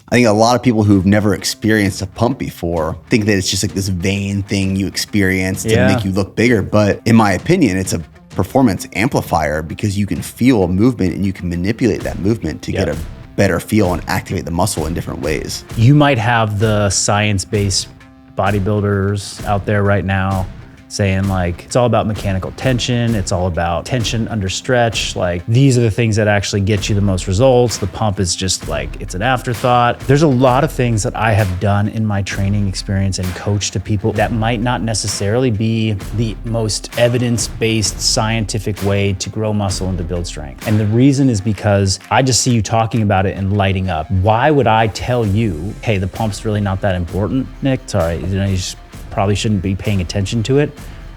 I think a lot of people who've never experienced a pump before think that it's just like this vain thing you experience to make you look bigger. But in my opinion, it's a performance amplifier because you can feel movement and you can manipulate that movement to get a better feel and activate the muscle in different ways. You might have the science-based bodybuilders out there right now saying like, it's all about mechanical tension. It's all about tension under stretch. Like these are the things that actually get you the most results. The pump is just like, it's an afterthought. There's a lot of things that I have done in my training experience and coached to people that might not necessarily be the most evidence-based scientific way to grow muscle and to build strength. And the reason is because I just see you talking about it and lighting up. Why would I tell you, hey, the pump's really not that important, Nick? Sorry, you just probably shouldn't be paying attention to it,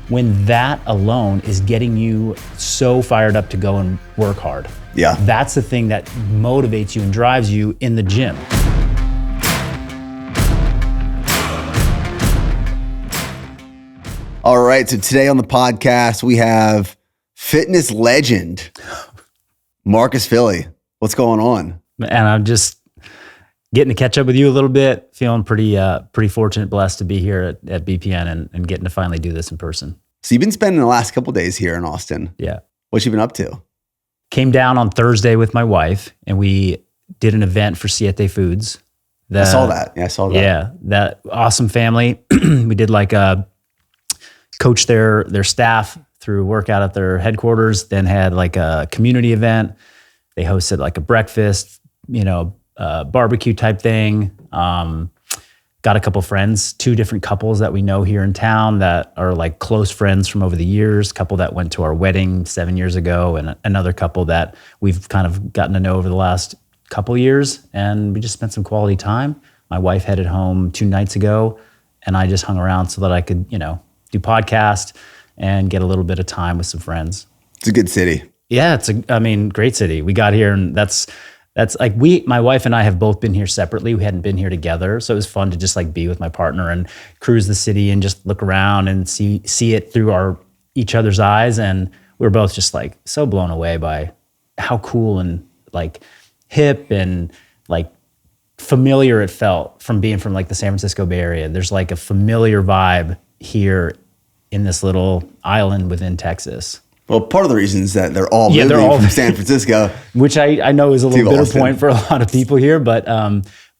when that alone is getting you so fired up to go and work hard. Yeah. That's the thing that motivates you and drives you in the gym. All right, so today on the podcast, we have fitness legend, Marcus Philly. What's going on? And I'm just getting to catch up with you a little bit, feeling pretty fortunate, blessed to be here at BPN and getting to finally do this in person. So you've been spending the last couple of days here in Austin. Yeah. What you been up to? Came down on Thursday with my wife and we did an event for Siete Foods. I saw that. Yeah, I saw that. Yeah, that awesome family. We did like coach their staff through workout at their headquarters, then had like a community event. They hosted like a breakfast, barbecue type thing. Got a couple friends, 2 different couples that we know here in town that are like close friends from over the years. Couple that went to our wedding 7 years ago, and another couple that we've kind of gotten to know over the last couple years. And we just spent some quality time. My wife headed home 2 nights ago, and I just hung around so that I could, do podcast and get a little bit of time with some friends. It's a good city. Yeah, great city. We got here, and that's like my wife and I have both been here separately. We hadn't been here together. So it was fun to just like be with my partner and cruise the city and just look around and see it through each other's eyes. And we were both just like so blown away by how cool and like hip and like familiar it felt from being from like the San Francisco Bay Area. There's like a familiar vibe here in this little island within Texas. Well, part of the reason is that they're all moving from San Francisco. Which I know is a little bitter Austin. point for a lot of people here, but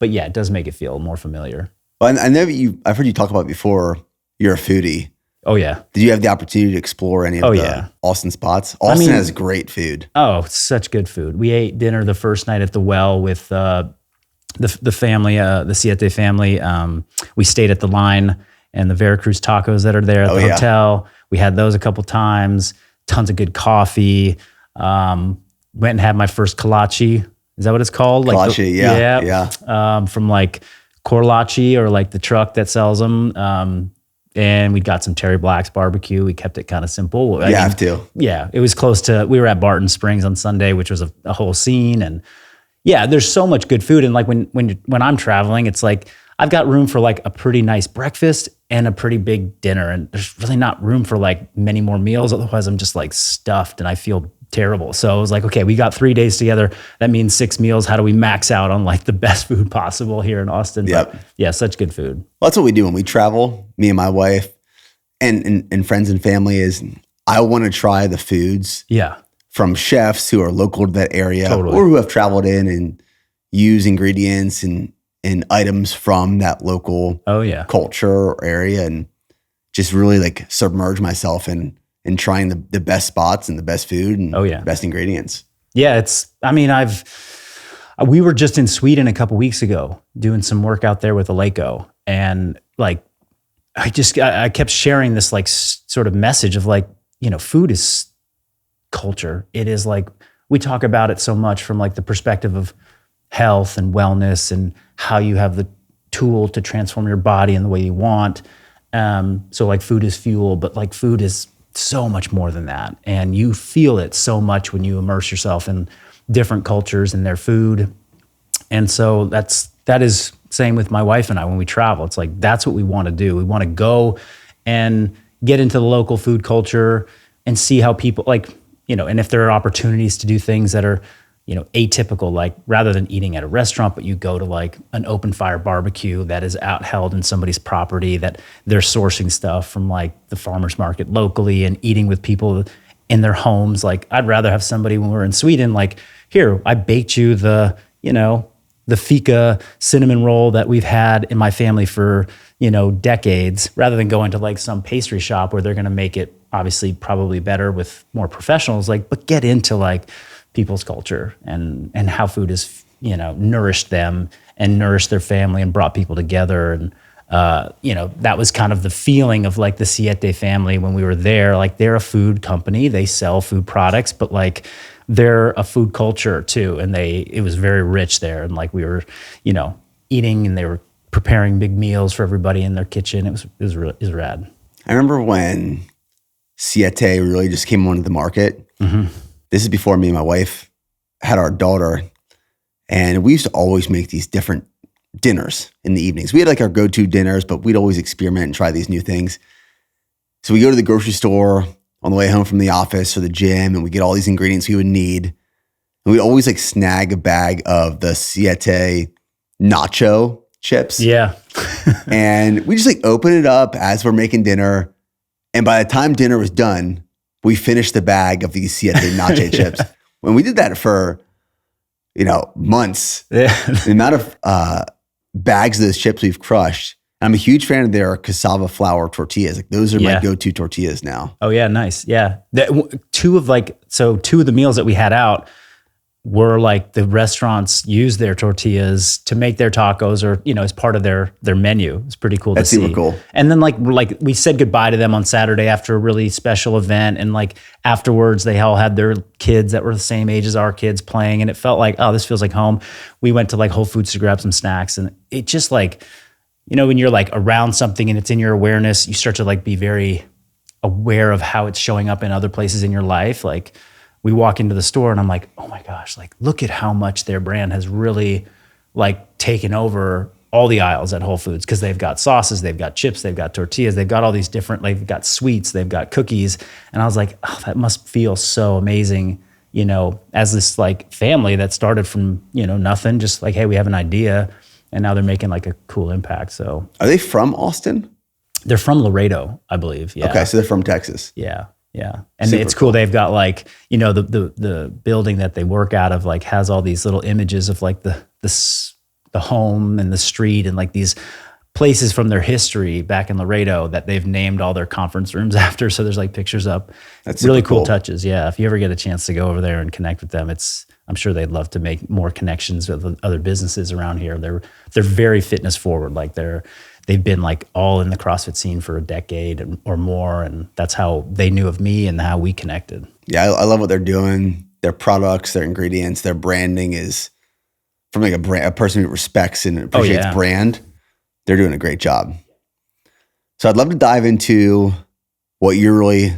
yeah, it does make it feel more familiar. Well, I know I've heard you talk about before, you're a foodie. Oh yeah. Did you have the opportunity to explore any of the Austin spots? Austin has great food. Oh, such good food. We ate dinner the first night at the Well with the family, the Siete family. We stayed at the Line and the Veracruz tacos that are there at the hotel. We had those a couple times. Tons of good coffee. Went and had my first kolache. Is that what it's called? Kolache, yeah. From like Korlachi or like the truck that sells them. And we got some Terry Black's barbecue. We kept it kind of simple. I have to. Yeah, it was close to, we were at Barton Springs on Sunday, which was a whole scene. And yeah, there's so much good food. And like when I'm traveling, it's like, I've got room for like a pretty nice breakfast and a pretty big dinner. And there's really not room for like many more meals. Otherwise I'm just like stuffed and I feel terrible. So I was like, okay, we got 3 days together. That means 6 meals. How do we max out on like the best food possible here in Austin? Yep. But yeah, such good food. Well, that's what we do when we travel, me and my wife and friends and family is I want to try the foods from chefs who are local to that area or who have traveled in and use ingredients and items from that local culture or area, and just really like submerge myself in trying the best spots and the best food and the best ingredients. Yeah, we were just in Sweden a couple weeks ago doing some work out there with Aleko, and like I kept sharing this like sort of message of like, food is culture. It is like, we talk about it so much from like the perspective of health and wellness and how you have the tool to transform your body in the way you want. So like food is fuel, but like food is so much more than that. And you feel it so much when you immerse yourself in different cultures and their food. And so that is same with my wife and I when we travel. It's like, that's what we want to do. We want to go and get into the local food culture and see how people like, and if there are opportunities to do things that are atypical, like rather than eating at a restaurant, but you go to like an open fire barbecue that is out held in somebody's property, that they're sourcing stuff from like the farmer's market locally and eating with people in their homes. Like I'd rather have somebody when we're in Sweden, like, here, I baked you the fika cinnamon roll that we've had in my family for, decades, rather than going to like some pastry shop where they're going to make it obviously probably better with more professionals, like, but get into like people's culture and how food has, nourished them and nourished their family and brought people together. And, that was kind of the feeling of like the Siete family when we were there. Like they're a food company, they sell food products, but like they're a food culture too. And it was very rich there. And like we were, eating, and they were preparing big meals for everybody in their kitchen. It was rad. I remember when Siete really just came onto the market. Mm-hmm. This is before me and my wife had our daughter, and we used to always make these different dinners in the evenings. We had like our go-to dinners, but we'd always experiment and try these new things. So we go to the grocery store on the way home from the office or the gym, and we get all these ingredients we would need. And we'd always like snag a bag of the Siete nacho chips. Yeah. And we just like open it up as we're making dinner. And by the time dinner was done, we finished the bag of these Siete nacho chips. When we did that for, months, the amount of bags of those chips we've crushed. I'm a huge fan of their cassava flour tortillas. Like those are my go-to tortillas now. Oh yeah, nice. Yeah, two of the meals that we had out were like the restaurants use their tortillas to make their tacos, or as part of their menu. It's pretty cool. That's to see. Super cool. And then like we said goodbye to them on Saturday after a really special event, and like afterwards they all had their kids that were the same age as our kids playing, and it felt like, oh, this feels like home. We went to like Whole Foods to grab some snacks, and it just like, when you're like around something and it's in your awareness, you start to like be very aware of how it's showing up in other places in your life. Like we walk into the store and I'm like, oh my gosh, like look at how much their brand has really like taken over all the aisles at Whole Foods, because they've got sauces, they've got chips, they've got tortillas, they've got all these different, like they've got sweets, they've got cookies. And I was like, oh, that must feel so amazing, as this like family that started from, nothing, just like, hey, we have an idea. And now they're making like a cool impact. So are they from Austin? They're from Laredo, I believe. Yeah. Okay, so they're from Texas. Yeah. And super it's cool. They've got like, the building that they work out of like has all these little images of like the home and the street and like these places from their history back in Laredo that they've named all their conference rooms after. So there's like pictures up. That's really cool touches. Yeah. If you ever get a chance to go over there and connect with them, I'm sure they'd love to make more connections with other businesses around here. They're very fitness forward. Like they've been like all in the CrossFit scene for a decade or more. And that's how they knew of me and how we connected. Yeah. I love what they're doing. Their products, their ingredients, their branding is from like a person who respects and appreciates brand. They're doing a great job. So I'd love to dive into what you're really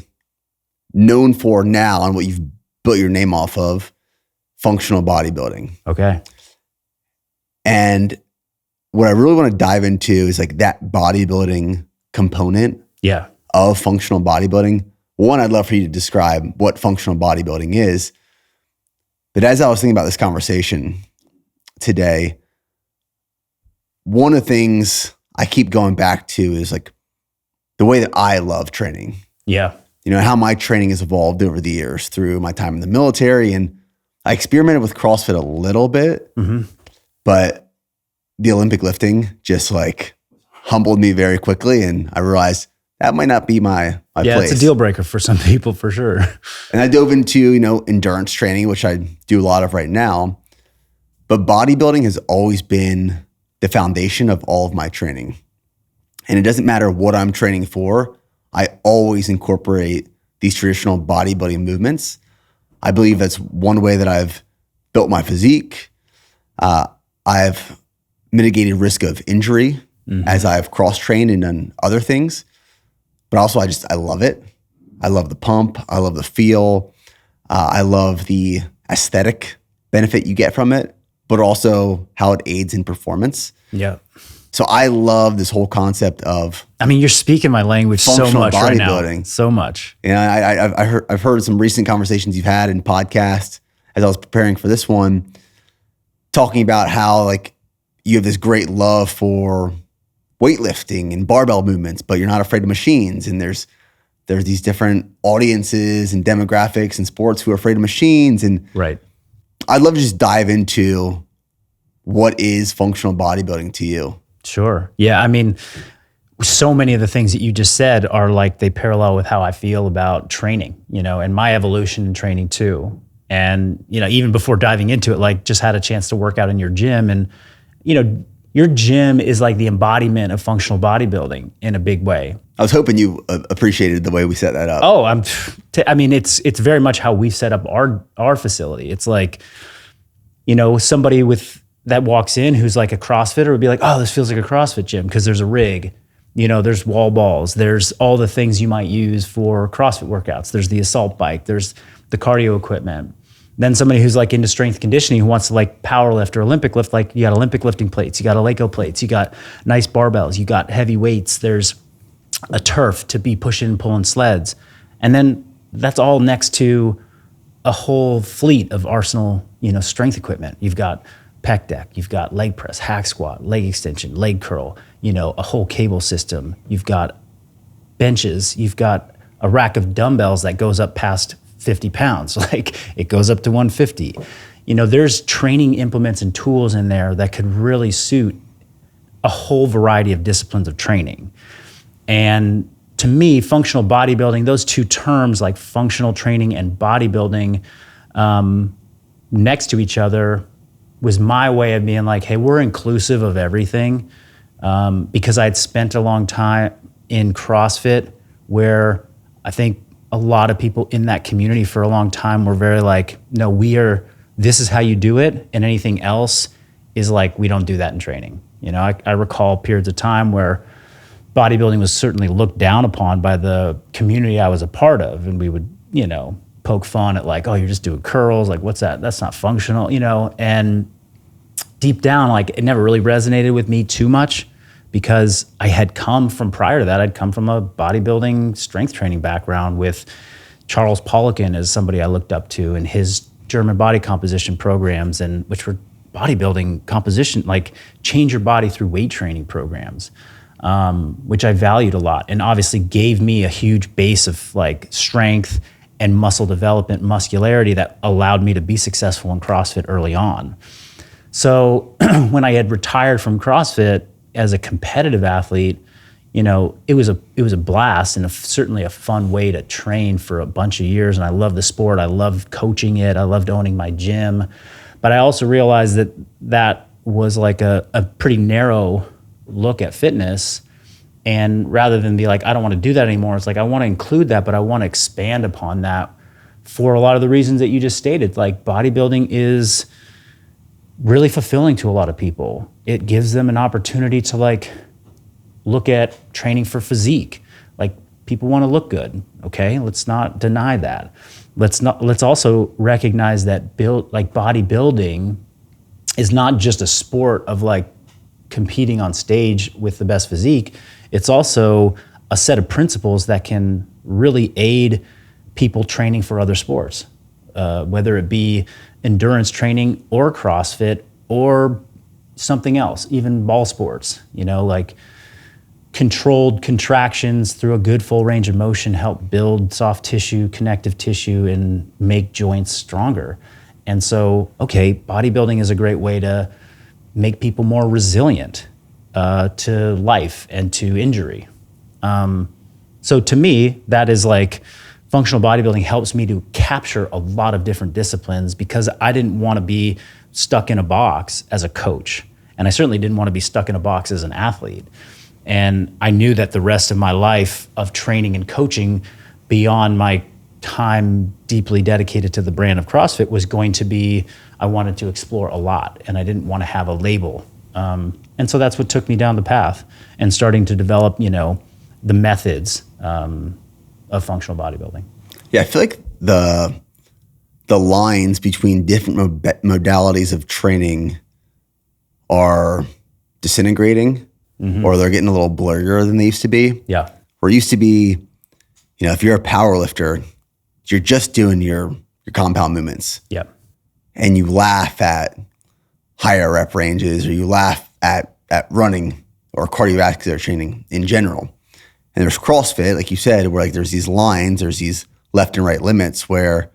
known for now and what you've built your name off of, functional bodybuilding. Okay. And what I really want to dive into is like that bodybuilding component of functional bodybuilding. One, I'd love for you to describe what functional bodybuilding is. But as I was thinking about this conversation today, one of the things I keep going back to is like the way that I love training. Yeah. How my training has evolved over the years through my time in the military. And I experimented with CrossFit a little bit, but the Olympic lifting just like humbled me very quickly. And I realized that might not be my place. Yeah, it's a deal breaker for some people for sure. And I dove into, endurance training, which I do a lot of right now. But bodybuilding has always been the foundation of all of my training. And it doesn't matter what I'm training for, I always incorporate these traditional bodybuilding movements. I believe that's one way that I've built my physique. I've mitigated risk of injury as I've cross-trained and done other things. But also I love it. I love the pump. I love the feel. I love the aesthetic benefit you get from it, but also how it aids in performance. Yeah. So I love this whole concept of. I mean, you're speaking my language so much right now. So much. I've heard some recent conversations you've had in podcasts, as I was preparing for this one, talking about how like you have this great love for weightlifting and barbell movements, but you're not afraid of machines. And there's these different audiences and demographics and sports who are afraid of machines. And right. I'd love to just dive into what is functional bodybuilding to you. Sure. Yeah. I mean, so many of the things that you just said are like, they parallel with how I feel about training, and my evolution in training too. And, even before diving into it, like just had a chance to work out in your gym, and, your gym is like the embodiment of functional bodybuilding in a big way. I was hoping you appreciated the way we set that up. Oh, I mean, it's very much how we set up our facility. It's like, somebody that walks in who's like a CrossFitter would be like, oh, this feels like a CrossFit gym because there's a rig, there's wall balls, there's all the things you might use for CrossFit workouts. There's the assault bike, there's the cardio equipment. Then somebody who's like into strength conditioning who wants to like power lift or Olympic lift, like you got Olympic lifting plates, you got Eleiko plates, you got nice barbells, you got heavy weights, there's a turf to be pushing and pulling sleds. And then that's all next to a whole fleet of arsenal, strength equipment. You've got pec deck, you've got leg press, hack squat, leg extension, leg curl, a whole cable system. You've got benches, you've got a rack of dumbbells that goes up past 50 pounds. Like it goes up to 150. There's training implements and tools in there that could really suit a whole variety of disciplines of training. And to me, functional bodybuilding, those two terms like functional training and bodybuilding next to each other was my way of being like, hey, we're inclusive of everything. Because I'd spent a long time in CrossFit where I think a lot of people in that community for a long time were very like, no, this is how you do it. And anything else is like, we don't do that in training. I recall periods of time where bodybuilding was certainly looked down upon by the community I was a part of. And we would, poke fun at like, oh, you're just doing curls. Like, what's that? That's not functional, and deep down, like it never really resonated with me too much because I had come from prior to that, I'd come from a bodybuilding strength training background with Charles Poliquin as somebody I looked up to and his German body composition programs, and which were bodybuilding composition, like change your body through weight training programs. Which I valued a lot and obviously gave me a huge base of like strength and muscle development, muscularity that allowed me to be successful in CrossFit early on. So when I had retired from CrossFit as a competitive athlete, it was a blast and certainly a fun way to train for a bunch of years. And I loved the sport. I loved coaching it. I loved owning my gym. But I also realized that was like a pretty narrow look at fitness. And rather than be like, I don't want to do that anymore, it's like, I want to include that, but I want to expand upon that for a lot of the reasons that you just stated. Like bodybuilding is really fulfilling to a lot of people. It gives them an opportunity to like look at training for physique. Like people want to look good. Okay. Let's not deny that. Let's also recognize that bodybuilding is not just a sport of like competing on stage with the best physique. It's also a set of principles that can really aid people training for other sports, whether it be endurance training or CrossFit or something else, even ball sports, like controlled contractions through a good full range of motion help build soft tissue, connective tissue, and make joints stronger. And so, bodybuilding is a great way to make people more resilient to life and to injury. So to me, that is like functional bodybuilding helps me to capture a lot of different disciplines because I didn't want to be stuck in a box as a coach. And I certainly didn't want to be stuck in a box as an athlete. And I knew that the rest of my life of training and coaching beyond my time deeply dedicated to the brand of CrossFit was going to be, I wanted to explore a lot and I didn't want to have a label. And so that's what took me down the path and starting to develop, the methods of functional bodybuilding. Yeah, I feel like the lines between different modalities of training are disintegrating, or they're getting a little blurrier than they used to be. Yeah. Where it used to be, if you're a power lifter, you're just doing your compound movements. Yeah. and you laugh at higher rep ranges, or you laugh at running or cardiovascular training in general. And there's CrossFit, like you said, where like there's these lines, there's these left and right limits where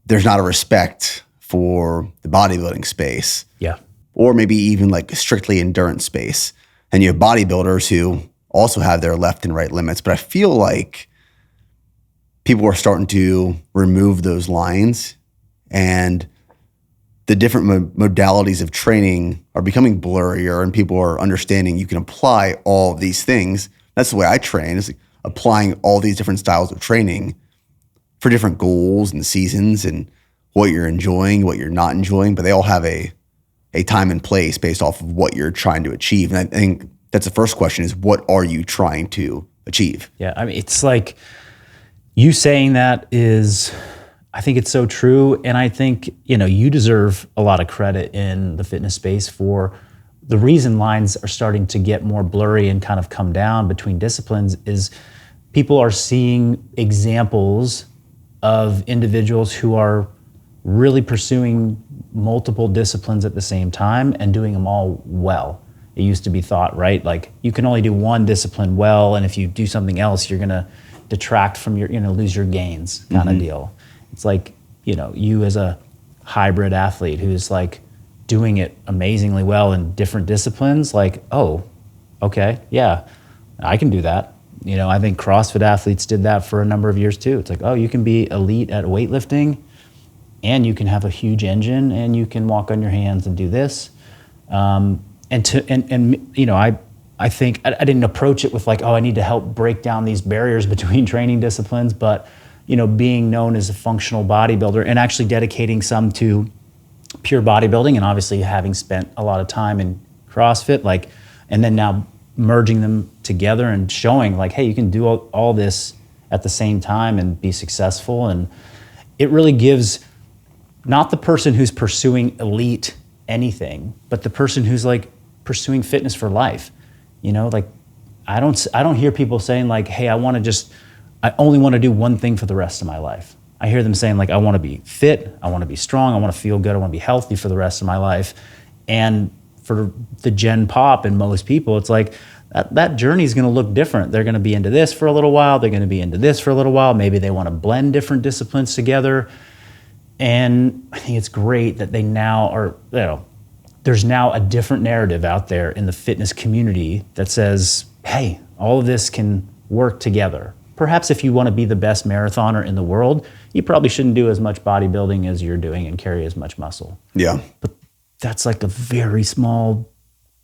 there's not a respect for the bodybuilding space. Yeah. Or maybe even like strictly endurance space. And you have bodybuilders who also have their left and right limits. But I feel like people are starting to remove those lines, and the different modalities of training are becoming blurrier, and people are understanding you can apply all of these things. That's the way I train, is like applying all these different styles of training for different goals and seasons and what you're enjoying, what you're not enjoying, but they all have a time and place based off of what you're trying to achieve. And I think that's the first question, is what are you trying to achieve? Yeah, I mean, it's like you saying that is, I think it's so true. And I think, you deserve a lot of credit in the fitness space for the reason lines are starting to get more blurry and kind of come down between disciplines is people are seeing examples of individuals who are really pursuing multiple disciplines at the same time and doing them all well. It used to be thought, right? Like you can only do one discipline well, and if you do something else, you're gonna detract from your, lose your gains kind of deal. It's like, you as a hybrid athlete who's like doing it amazingly well in different disciplines, like, oh, okay, yeah, I can do that. I think CrossFit athletes did that for a number of years too. It's like, oh, you can be elite at weightlifting, and you can have a huge engine, and you can walk on your hands and do this. I think I didn't approach it with like, oh, I need to help break down these barriers between training disciplines, but being known as a functional bodybuilder and actually dedicating some to pure bodybuilding, and obviously having spent a lot of time in CrossFit, like, and then now merging them together and showing like, hey, you can do all this at the same time and be successful. And it really gives not the person who's pursuing elite anything, but the person who's like pursuing fitness for life. Like I don't hear people saying like, hey, I only want to do one thing for the rest of my life. I hear them saying like, I want to be fit, I want to be strong, I want to feel good, I want to be healthy for the rest of my life. And for the Gen Pop and most people, it's like that journey is going to look different. They're going to be into this for a little while, they're going to be into this for a little while. Maybe they want to blend different disciplines together. And I think it's great that they now are, there's now a different narrative out there in the fitness community that says, hey, all of this can work together. Perhaps if you want to be the best marathoner in the world, you probably shouldn't do as much bodybuilding as you're doing and carry as much muscle. Yeah. But that's like a very small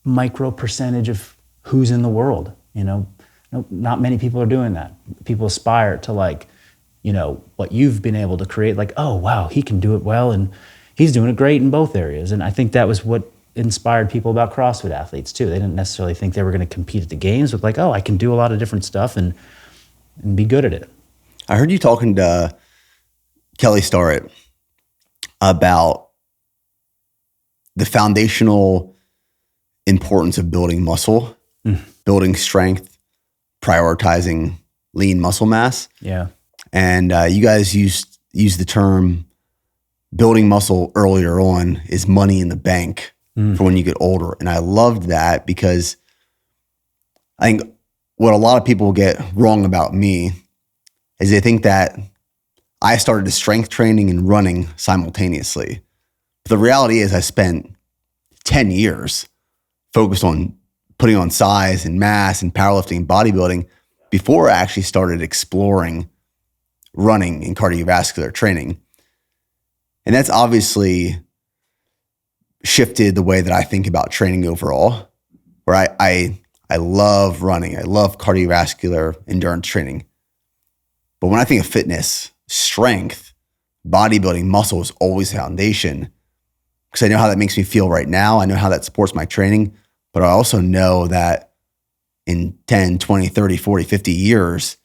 micro percentage of who's in the world. Not many people are doing that. People aspire to like, what you've been able to create, like, oh, wow, he can do it well, and he's doing it great in both areas. And I think that was what inspired people about CrossFit athletes too. They didn't necessarily think they were going to compete at the games, but like, oh, I can do a lot of different stuff and be good at it. I heard you talking to Kelly Starrett about the foundational importance of building muscle, building strength, prioritizing lean muscle mass. Yeah. And you guys use the term building muscle earlier on is money in the bank for when you get older. And I loved that, because I think what a lot of people get wrong about me is they think that I started strength training and running simultaneously. But the reality is I spent 10 years focused on putting on size and mass and powerlifting and bodybuilding before I actually started exploring running and cardiovascular training. And that's obviously shifted the way that I think about training overall, where I love running. I love cardiovascular endurance training. But when I think of fitness, strength, bodybuilding, muscle is always the foundation, because I know how that makes me feel right now. I know how that supports my training, but I also know that in 10, 20, 30, 40, 50 years,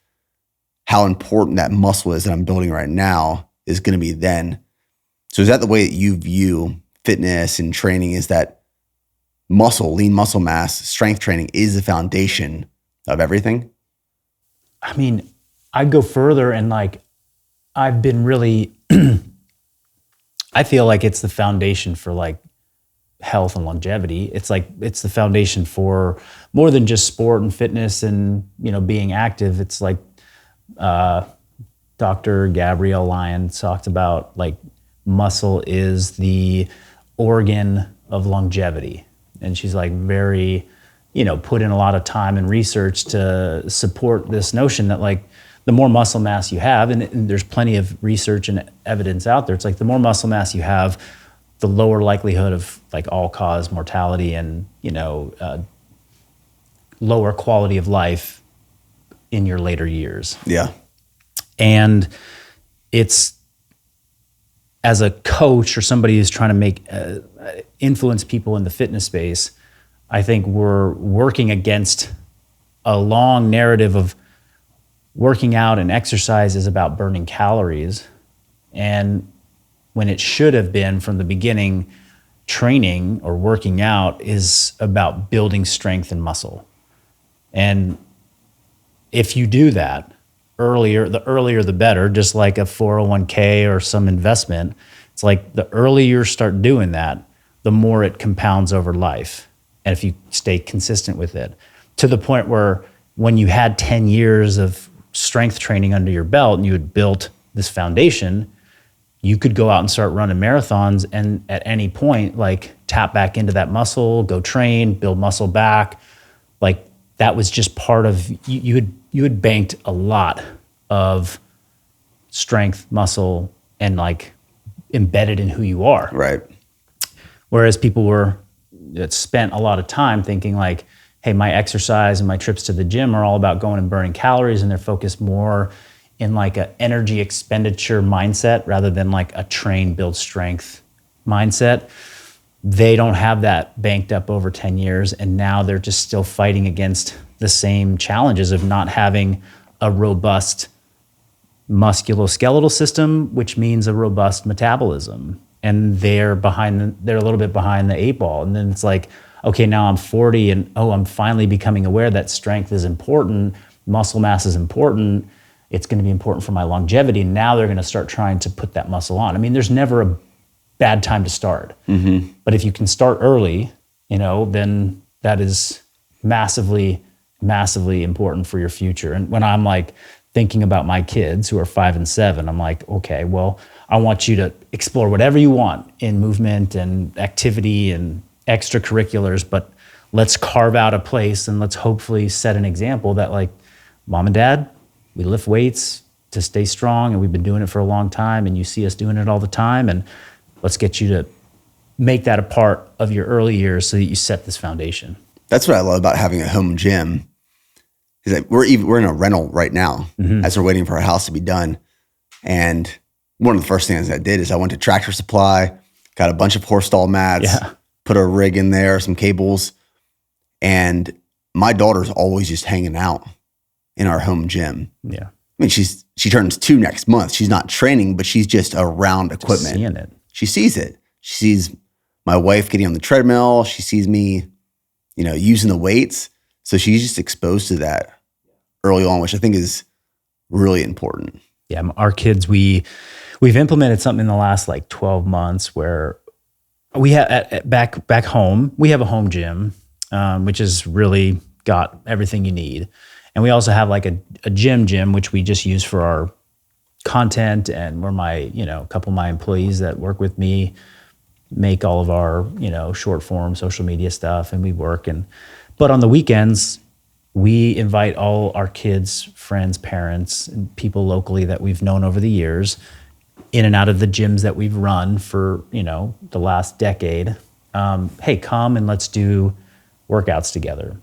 how important that muscle is that I'm building right now is going to be then. So is that the way that you view fitness and training, is that muscle, lean muscle mass, strength training is the foundation of everything? I mean, I'd go further, and like, I've been really, I I feel like it's the foundation for like health and longevity. It's the foundation for more than just sport and fitness and, being active. It's like Dr. Gabrielle Lyon talked about, like, muscle is the organ of longevity. And she's like very, put in a lot of time and research to support this notion that, like, the more muscle mass you have, and there's plenty of research and evidence out there, it's like the more muscle mass you have, the lower likelihood of like all-cause mortality and, lower quality of life in your later years. Yeah. And it's, as a coach or somebody who's trying to make influence people in the fitness space, I think we're working against a long narrative of working out and exercise is about burning calories. And when it should have been from the beginning, training or working out is about building strength and muscle. And if you do that earlier the better, just like a 401k or some investment, it's like the earlier you start doing that, the more it compounds over life. And if you stay consistent with it, to the point where when you had 10 years of strength training under your belt and you had built this foundation, you could go out and start running marathons and at any point, like, tap back into that muscle, go train, build muscle back. Like, that was just part of, you had banked a lot of strength, muscle, and like embedded in who you are. Right. Whereas people that spent a lot of time thinking like, hey, my exercise and my trips to the gym are all about going and burning calories, and they're focused more in like a energy expenditure mindset rather than like a train, build strength mindset. They don't have that banked up over 10 years, and now they're just still fighting against the same challenges of not having a robust musculoskeletal system, which means a robust metabolism. And they're a little bit behind the 8 ball. And then it's like, okay, now I'm 40 and I'm finally becoming aware that strength is important, muscle mass is important, it's going to be important for my longevity. Now they're going to start trying to put that muscle on. I mean, there's never a bad time to start. Mm-hmm. But if you can start early, then that is massively, massively important for your future. And when I'm like thinking about my kids who are 5 and 7, I'm like, okay, well, I want you to explore whatever you want in movement and activity and extracurriculars, but let's carve out a place and let's hopefully set an example that, like, mom and dad, we lift weights to stay strong and we've been doing it for a long time and you see us doing it all the time, and let's get you to make that a part of your early years so that you set this foundation. That's what I love about having a home gym, is that we're in a rental right now, mm-hmm. as we're waiting for our house to be done. And one of the first things I did is I went to Tractor Supply, got a bunch of horse stall mats, put a rig in there, some cables. And my daughter's always just hanging out in our home gym. Yeah. I mean, she turns 2 next month. She's not training, but she's just around equipment. Just seeing it. She sees it. She sees my wife getting on the treadmill. She sees me, using the weights. So she's just exposed to that early on, which I think is really important. Yeah, our kids, we've implemented something in the last like 12 months where we have back home, we have a home gym, which has really got everything you need. And we also have like a gym, which we just use for our content, and where a couple of my employees that work with me make all of our, short form social media stuff, and we work. But on the weekends, we invite all our kids, friends, parents, and people locally that we've known over the years in and out of the gyms that we've run for, the last decade. Hey, come and let's do workouts together.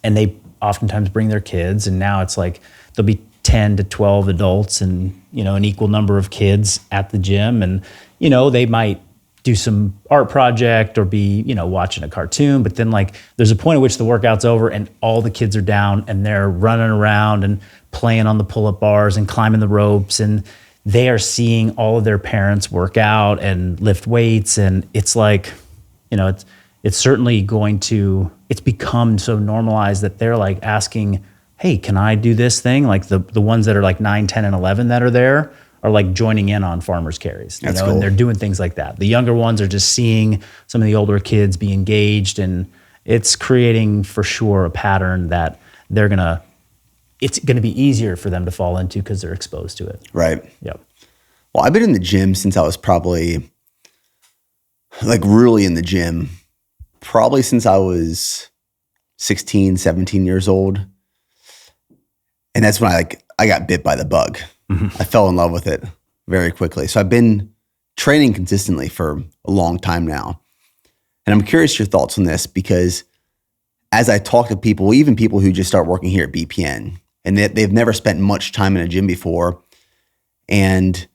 And they oftentimes bring their kids, and now it's like there'll be 10 to 12 adults and, an equal number of kids at the gym. And, they might do some art project or be, watching a cartoon, but then like there's a point at which the workout's over and all the kids are down and they're running around and playing on the pull-up bars and climbing the ropes, and they are seeing all of their parents work out and lift weights. And it's like, it's certainly it's become so normalized that they're like asking, hey, can I do this thing? Like the ones that are like 9, 10, and 11 that are there are like joining in on farmers carries, That's cool. And they're doing things like that. The younger ones are just seeing some of the older kids be engaged, and it's creating for sure a pattern that it's going to be easier for them to fall into because they're exposed to it. Right. Yep. Well, I've been in the gym since I was probably like really in the gym, probably since I was 16, 17 years old. And that's when I got bit by the bug. Mm-hmm. I fell in love with it very quickly. So I've been training consistently for a long time now. And I'm curious your thoughts on this, because as I talk to people, even people who just start working here at BPN, and they've never spent much time in a gym before, and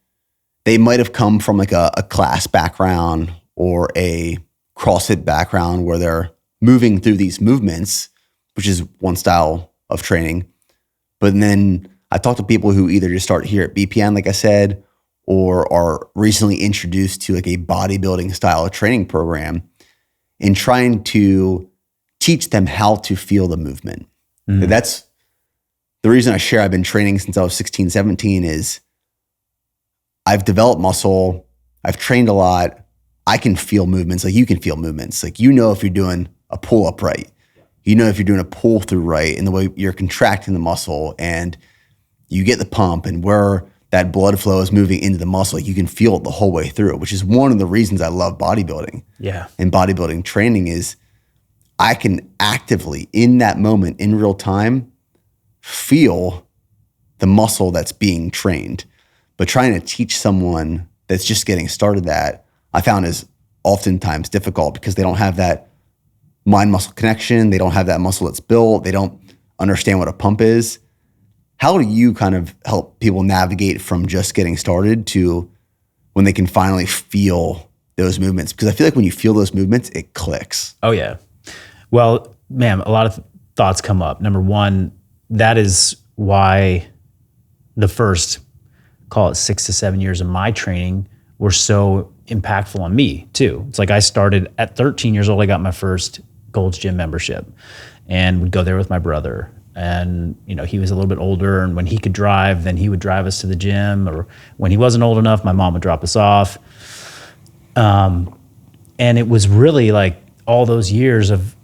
they might have come from like a class background or a CrossFit background where they're moving through these movements, which is one style of training. But then I talk to people who either just start here at BPN, like I said, or are recently introduced to like a bodybuilding style of training program, and trying to teach them how to feel the movement. Mm. That's the reason I share I've been training since I was 16, 17 is I've developed muscle. I've trained a lot. I can feel movements. Like you can feel movements. Like, you know, if you're doing a pull up right, you know, if you're doing a pull through right, and the way you're contracting the muscle, and you get the pump, and where that blood flow is moving into the muscle, you can feel it the whole way through, which is one of the reasons I love bodybuilding. Yeah. And bodybuilding training is I can actively, in that moment, in real time, feel the muscle that's being trained. But trying to teach someone that's just getting started that, I found is oftentimes difficult, because they don't have that mind-muscle connection. They don't have that muscle that's built. They don't understand what a pump is. How do you kind of help people navigate from just getting started to when they can finally feel those movements? Because I feel like when you feel those movements, it clicks. Oh, yeah. Well, man, a lot of thoughts come up. Number one, that is why the first, call it 6 to 7 years of my training were so impactful on me too. It's like I started at 13 years old. I got my first Gold's Gym membership and would go there with my brother. And, you know, he was a little bit older, and when he could drive, then he would drive us to the gym, or when he wasn't old enough, my mom would drop us off. And it was really like all those years of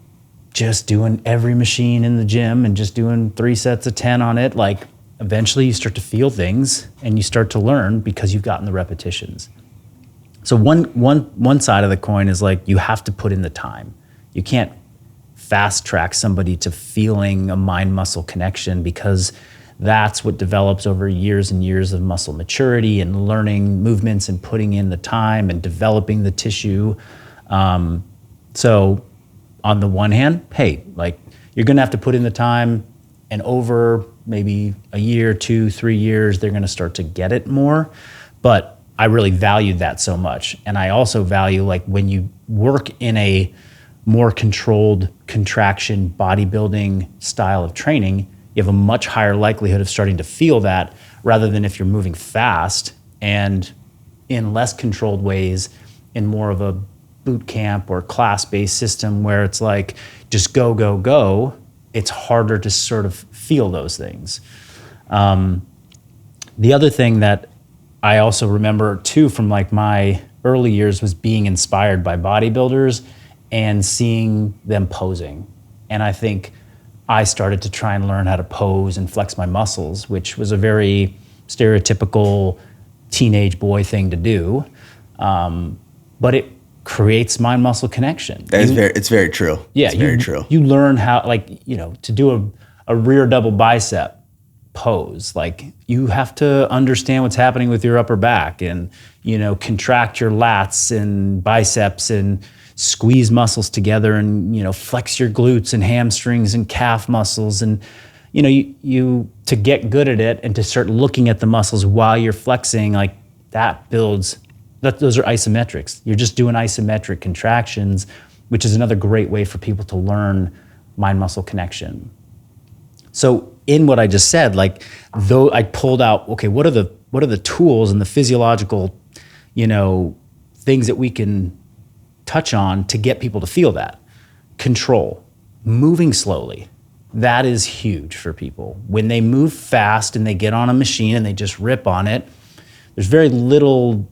just doing every machine in the gym and just doing 3 sets of 10 on it. Like eventually you start to feel things and you start to learn because you've gotten the repetitions. So one side of the coin is like, you have to put in the time. You can't fast track somebody to feeling a mind muscle connection, because that's what develops over years and years of muscle maturity and learning movements and putting in the time and developing the tissue. So on the one hand, hey, like you're gonna have to put in the time, and over maybe a year, 2, 3 years, they're gonna start to get it more. But I really valued that so much. And I also value like when you work in a more controlled contraction bodybuilding style of training, you have a much higher likelihood of starting to feel that, rather than if you're moving fast and in less controlled ways in more of a boot camp or class-based system where it's like just go, go, go. It's harder to sort of feel those things. The other thing that I also remember too from like my early years was being inspired by bodybuilders and seeing them posing. And I think I started to try and learn how to pose and flex my muscles, which was a very stereotypical teenage boy thing to do. But it creates mind-muscle connection. It's very true. Yeah, it's very true. You learn how, like, you know, to do a rear double bicep pose. Like, you have to understand what's happening with your upper back, and, you know, contract your lats and biceps and squeeze muscles together, and, you know, flex your glutes and hamstrings and calf muscles. And, you know, you to get good at it and to start looking at the muscles while you're flexing, like that builds, those are isometrics. You're just doing isometric contractions, which is another great way for people to learn mind-muscle connection. So in what I just said, like, though I pulled out, okay, what are the tools and the physiological, you know, things that we can touch on to get people to feel that? Control, moving slowly. That is huge for people. When they move fast and they get on a machine and they just rip on it, there's very little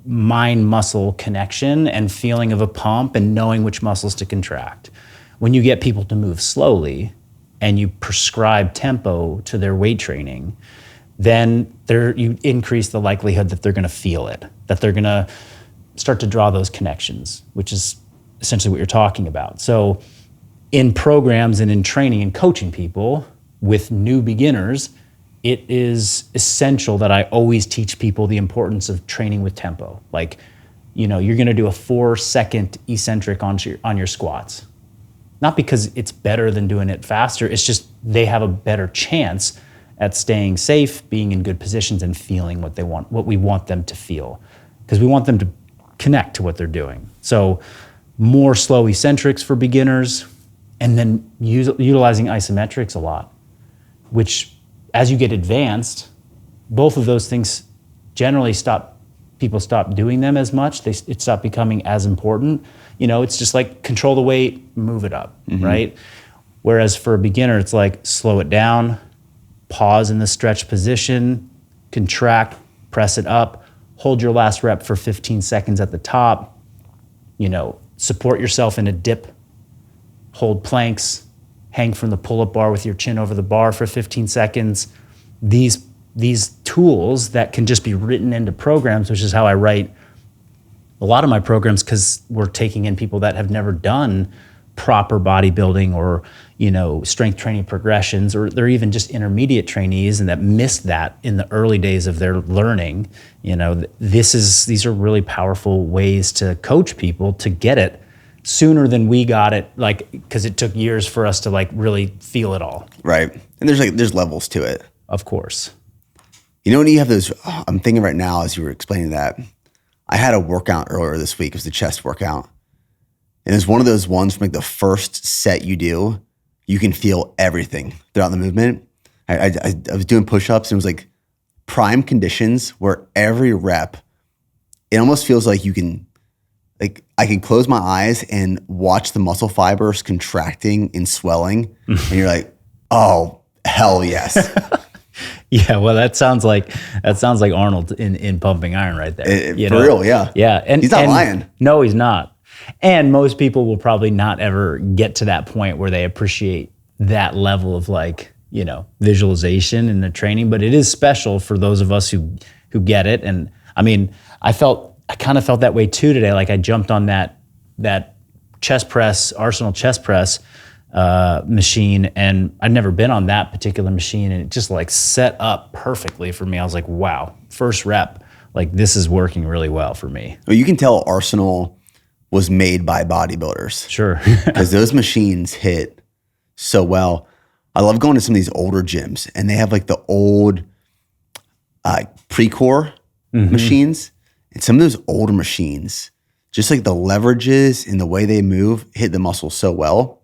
mind-muscle connection and feeling of a pump and knowing which muscles to contract. When you get people to move slowly and you prescribe tempo to their weight training, then you increase the likelihood that they're going to feel it, that they're going to start to draw those connections, which is essentially what you're talking about. So in programs and in training and coaching people with new beginners, it is essential that I always teach people the importance of training with tempo. Like, you're going to do a 4-second eccentric on your squats. Not because it's better than doing it faster, it's just they have a better chance at staying safe, being in good positions, and feeling what we want them to feel. Because we want them to connect to what they're doing. So more slow eccentrics for beginners, and then utilizing isometrics a lot, which as you get advanced, both of those things generally people stop doing them as much. It stopped becoming as important. It's just like control the weight, move it up, right? Whereas for a beginner, it's like slow it down, pause in the stretch position, contract, press it up, hold your last rep for 15 seconds at the top, support yourself in a dip, hold planks, hang from the pull-up bar with your chin over the bar for 15 seconds. These tools that can just be written into programs, which is how I write a lot of my programs, because we're taking in people that have never done proper bodybuilding or strength training progressions, or they're even just intermediate trainees and that missed that in the early days of their learning. These are really powerful ways to coach people to get it sooner than we got it, because it took years for us to really feel it all. Right. And there's levels to it. Of course. When you have those, I'm thinking right now as you were explaining that, I had a workout earlier this week. It was the chest workout. And it's one of those ones from the first set you do, you can feel everything throughout the movement. I was doing push-ups, and it was prime conditions where every rep, it almost feels like you can, I can close my eyes and watch the muscle fibers contracting and swelling. And you're like, oh, hell yes. Yeah, well, that sounds like Arnold in Pumping Iron right there. For real, yeah. Yeah, and he's not lying. No, he's not. And most people will probably not ever get to that point where they appreciate that level of visualization in the training. But it is special for those of us who get it. And I mean, I kind of felt that way too today. I jumped on that chest press, Arsenal chest press machine, and I'd never been on that particular machine, and it just set up perfectly for me. I was like, wow, first rep, this is working really well for me. Well, you can tell Arsenal was made by bodybuilders. Sure. Because those machines hit so well. I love going to some of these older gyms, and they have the old pre-core machines, and some of those older machines, just the leverages and the way they move hit the muscle so well.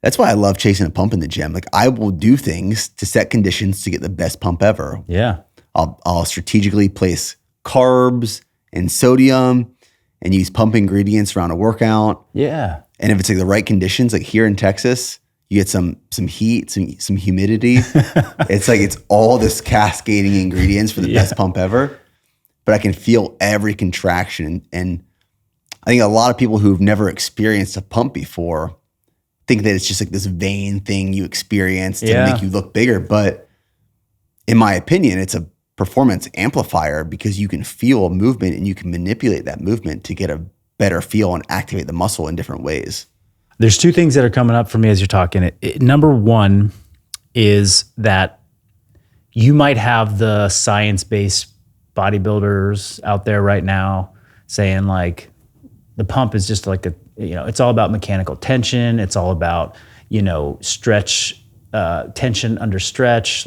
That's why I love chasing a pump in the gym. I will do things to set conditions to get the best pump ever. Yeah. I'll strategically place carbs and sodium and use pump ingredients around a workout. Yeah. And if it's the right conditions, here in Texas, you get some heat, some humidity. It's all this cascading ingredients for the best pump ever. But I can feel every contraction. And I think a lot of people who've never experienced a pump before think that it's just this vain thing you experience to make you look bigger. But in my opinion, it's a performance amplifier, because you can feel a movement and you can manipulate that movement to get a better feel and activate the muscle in different ways. There's two things that are coming up for me as you're talking. Number one is that you might have the science-based bodybuilders out there right now saying the pump is just it's all about mechanical tension. It's all about, stretch, tension under stretch.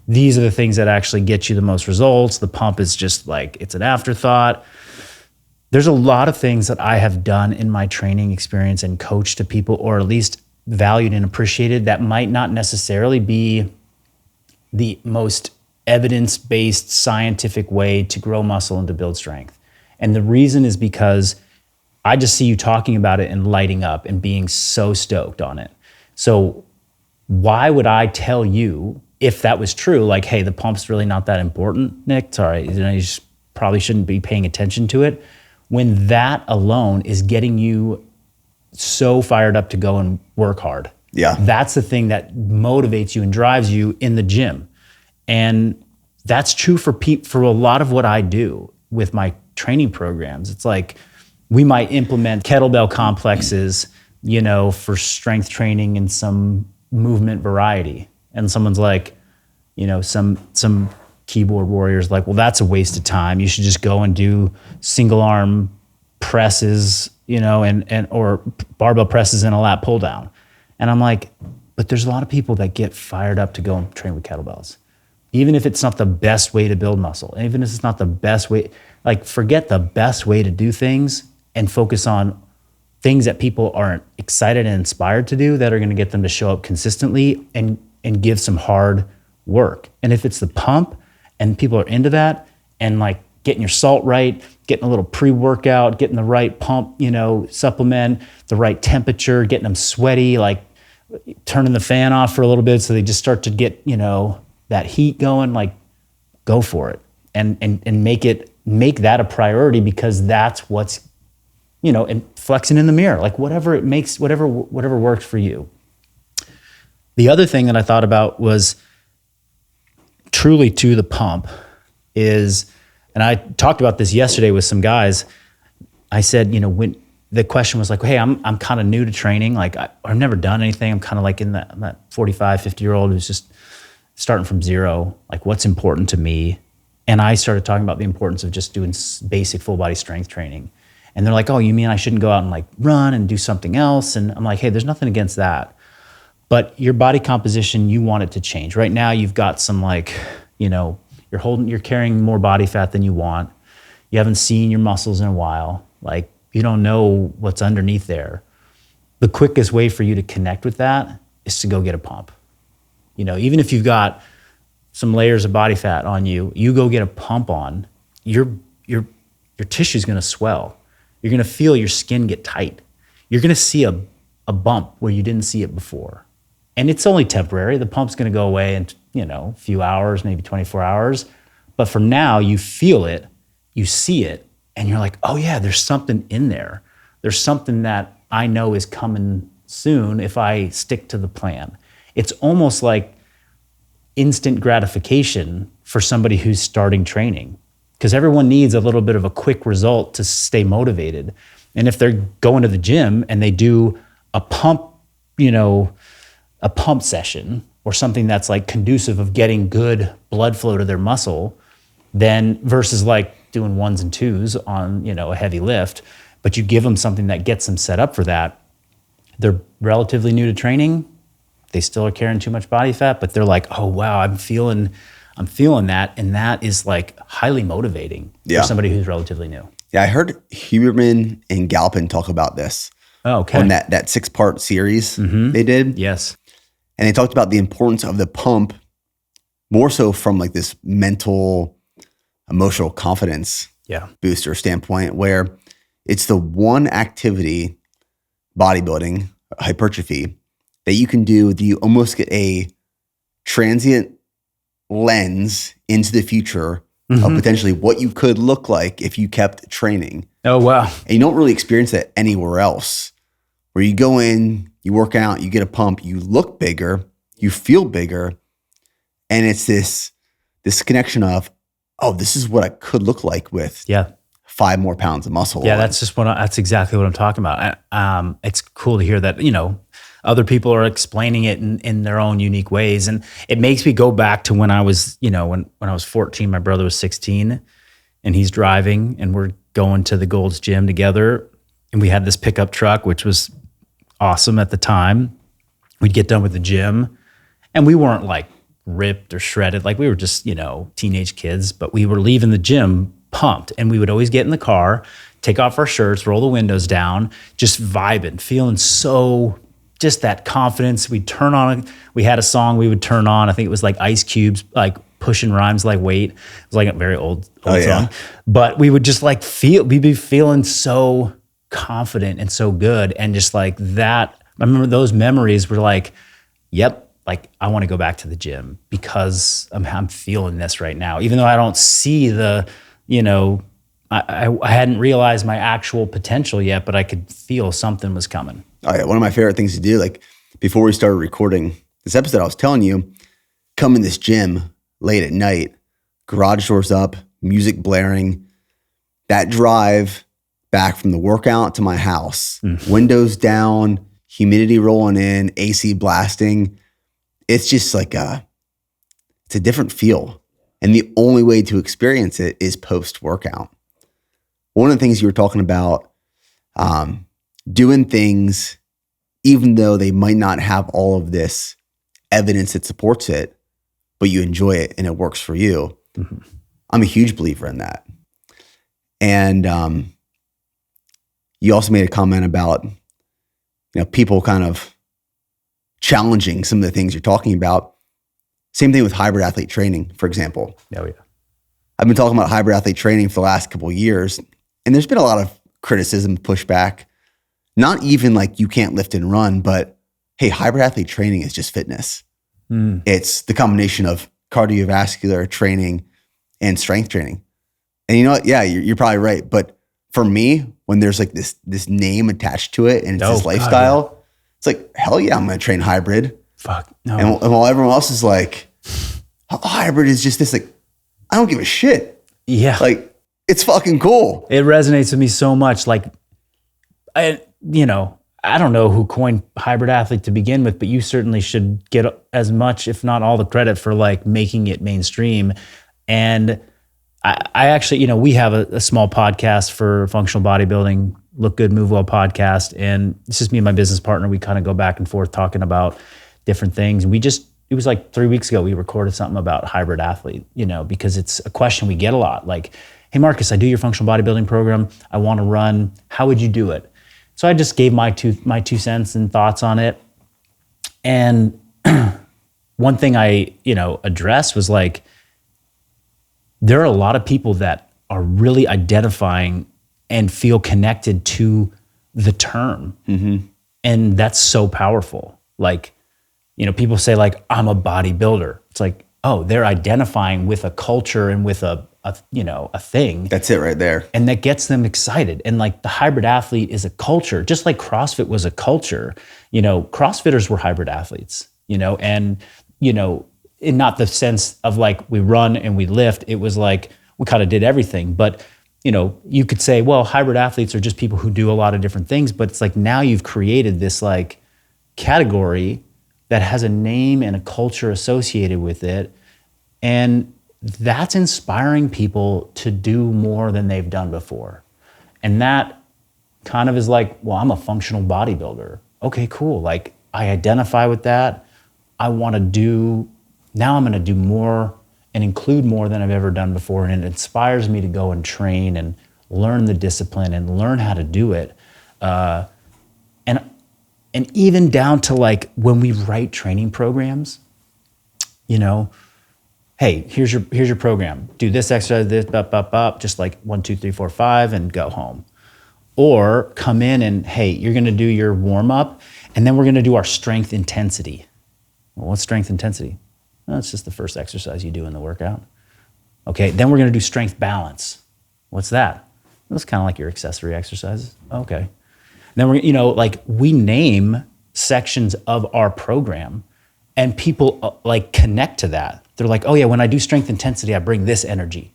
These are the things that actually get you the most results. The pump is just it's an afterthought. There's a lot of things that I have done in my training experience and coached to people, or at least valued and appreciated, that might not necessarily be the most evidence-based scientific way to grow muscle and to build strength. And the reason is because I just see you talking about it and lighting up and being so stoked on it. So why would I tell you if that was true, like, hey, the pump's really not that important, Nick, sorry, you just probably shouldn't be paying attention to it. When that alone is getting you so fired up to go and work hard. Yeah. That's the thing that motivates you and drives you in the gym. And that's true for a lot of what I do with my training programs. It's like we might implement kettlebell complexes, for strength training and some movement variety. And someone's like, some keyboard warriors like, well, that's a waste of time. You should just go and do single arm presses, or barbell presses and a lat pull down. And I'm like, but there's a lot of people that get fired up to go and train with kettlebells. Even if it's not the best way to build muscle, even if it's not the best way, like forget the best way to do things and focus on things that people aren't excited and inspired to do that are going to get them to show up consistently and give some hard work. And if it's the pump and people are into that and like getting your salt right, getting a little pre-workout, getting the right pump, supplement, the right temperature, getting them sweaty, like turning the fan off for a little bit so they just start to get, that heat going, like go for it and make that a priority, because that's what's, and flexing in the mirror, like whatever it makes, whatever works for you. The other thing that I thought about was truly to the pump is, and I talked about this yesterday with some guys. I said, when the question was like, hey, I'm kind of new to training. Like I've never done anything. I'm kind of like in that 45, 50-year-old who's just starting from zero. Like what's important to me? And I started talking about the importance of just doing basic full body strength training. And they're like, oh, you mean I shouldn't go out and like run and do something else? And I'm like, hey, there's nothing against that. But your body composition, you want it to change. Right now you've got some like, you're carrying more body fat than you want. You haven't seen your muscles in a while. Like you don't know what's underneath there. The quickest way for you to connect with that is to go get a pump. Even if you've got some layers of body fat on you, you go get a pump on, your tissue's gonna swell. You're gonna feel your skin get tight. You're gonna see a bump where you didn't see it before. And it's only temporary. The pump's gonna go away in, a few hours, maybe 24 hours. But for now, you feel it, you see it, and you're like, oh yeah, there's something in there. There's something that I know is coming soon if I stick to the plan. It's almost like instant gratification for somebody who's starting training, because everyone needs a little bit of a quick result to stay motivated. And if they're going to the gym and they do a pump, a pump session or something that's like conducive of getting good blood flow to their muscle, then versus like doing ones and twos on, a heavy lift, but you give them something that gets them set up for that. They're relatively new to training. They still are carrying too much body fat, but they're like, oh wow, I'm feeling that. And that is like highly motivating for somebody who's relatively new. Yeah, I heard Huberman and Galpin talk about this. Oh, okay. On that 6-part series they did. Yes. And they talked about the importance of the pump more so from like this mental, emotional confidence booster standpoint, where it's the one activity, bodybuilding, hypertrophy, that you can do that you almost get a transient lens into the future of potentially what you could look like if you kept training. Oh, wow. And you don't really experience that anywhere else, where you go in, you work out, you get a pump, you look bigger, you feel bigger. And it's this connection of, oh, this is what I could look like with 5 more pounds of muscle. Yeah, that's that's exactly what I'm talking about. It's cool to hear that, other people are explaining it in their own unique ways. And it makes me go back to when I was, when I was 14, my brother was 16 and he's driving and we're going to the Gold's Gym together. And we had this pickup truck, which was awesome at the time. We'd get done with the gym and we weren't like ripped or shredded. Like we were just, teenage kids, but we were leaving the gym pumped. And we would always get in the car, take off our shirts, roll the windows down, just vibing, feeling so just that confidence. We'd turn on, we had a song we would turn on. I think it was like Ice Cube's, like Pushing Rhymes Like Weight. It was like a very old song. But we would just like we'd be feeling so confident and so good. And just like that, I remember those memories were like, yep, like, I want to go back to the gym because I'm feeling this right now, even though I don't see the, I hadn't realized my actual potential yet, but I could feel something was coming. Oh yeah, one of my favorite things to do, like before we started recording this episode, I was telling you, come in this gym late at night, garage doors up, music blaring, that drive back from the workout to my house, windows down, humidity rolling in, AC blasting. It's just like it's a different feel. And the only way to experience it is post-workout. One of the things you were talking about, doing things, even though they might not have all of this evidence that supports it, but you enjoy it and it works for you. Mm-hmm. I'm a huge believer in that. And you also made a comment about, people kind of challenging some of the things you're talking about. Same thing with hybrid athlete training, for example. Oh, yeah. I've been talking about hybrid athlete training for the last couple of years, and there's been a lot of criticism, pushback. Not even like you can't lift and run, but hey, hybrid athlete training is just fitness. It's the combination of cardiovascular training and strength training. And you know what? Yeah, you're probably right. But for me, when there's like this name attached to it and it's this lifestyle, God, yeah. It's like, hell yeah, I'm going to train hybrid. Fuck no. And while everyone else is like, hybrid is just this, like, I don't give a shit. Yeah. Like, it's fucking cool. It resonates with me so much. Like, I don't know who coined hybrid athlete to begin with, but you certainly should get as much, if not all the credit for like making it mainstream. And I actually, we have a small podcast for functional bodybuilding, Look Good, Move Well podcast. And it's just me and my business partner. We kind of go back and forth talking about different things. And it was like 3 weeks ago, we recorded something about hybrid athlete, because it's a question we get a lot. Like, hey, Marcus, I do your functional bodybuilding program. I want to run. How would you do it? So I just gave my two cents and thoughts on it. And one thing I, addressed was like, there are a lot of people that are really identifying and feel connected to the term. Mm-hmm. And that's so powerful. Like, people say like, I'm a bodybuilder. It's like, oh, they're identifying with a culture and with a thing. That's it right there. And that gets them excited. And like the hybrid athlete is a culture, just like CrossFit was a culture. CrossFitters were hybrid athletes, and, in not the sense of like we run and we lift. It was like we kind of did everything. But, you could say, well, hybrid athletes are just people who do a lot of different things. But it's like now you've created this like category that has a name and a culture associated with it. And that's inspiring people to do more than they've done before. And that kind of is like, well, I'm a functional bodybuilder. Okay, cool. Like I identify with that. I'm going to do more and include more than I've ever done before. And it inspires me to go and train and learn the discipline and learn how to do it. And even down to like when we write training programs, hey, here's your program. Do this exercise, this, just like 1, 2, 3, 4, 5, and go home. Or come in and, hey, you're going to do your warm up, and then we're going to do our strength intensity. Well, what's strength intensity? Well, it's just the first exercise you do in the workout. Okay, then we're going to do strength balance. What's that? That's kind of like your accessory exercises. Okay. And then we're, we name sections of our program, and people connect to that. They're like, oh yeah, when I do strength intensity, I bring this energy.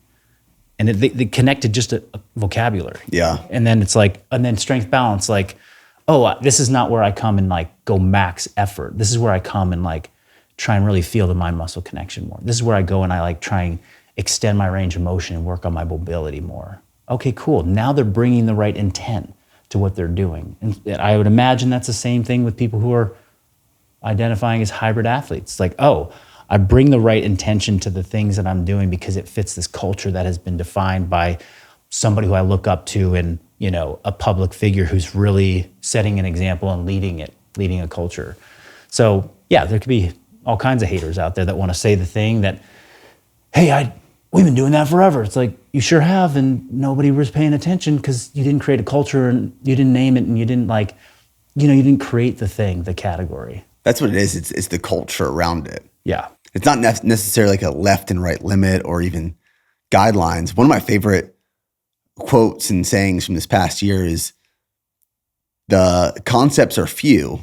And they connected just a vocabulary. Yeah. And then it's like, and then strength balance, like, oh, this is not where I come and go max effort. This is where I come and try and really feel the mind muscle connection more. This is where I go and I try and extend my range of motion and work on my mobility more. Okay, cool. Now they're bringing the right intent to what they're doing. And I would imagine that's the same thing with people who are identifying as hybrid athletes. It's like, oh, I bring the right intention to the things that I'm doing because it fits this culture that has been defined by somebody who I look up to and, a public figure who's really setting an example and leading a culture. So yeah, there could be all kinds of haters out there that want to say the thing that, hey, we've been doing that forever. It's like, you sure have, and nobody was paying attention because you didn't create a culture and you didn't name it and you didn't you didn't create the thing, the category. That's what it is. It's the culture around it. Yeah. It's not necessarily like a left and right limit or even guidelines. One of my favorite quotes and sayings from this past year is, the concepts are few,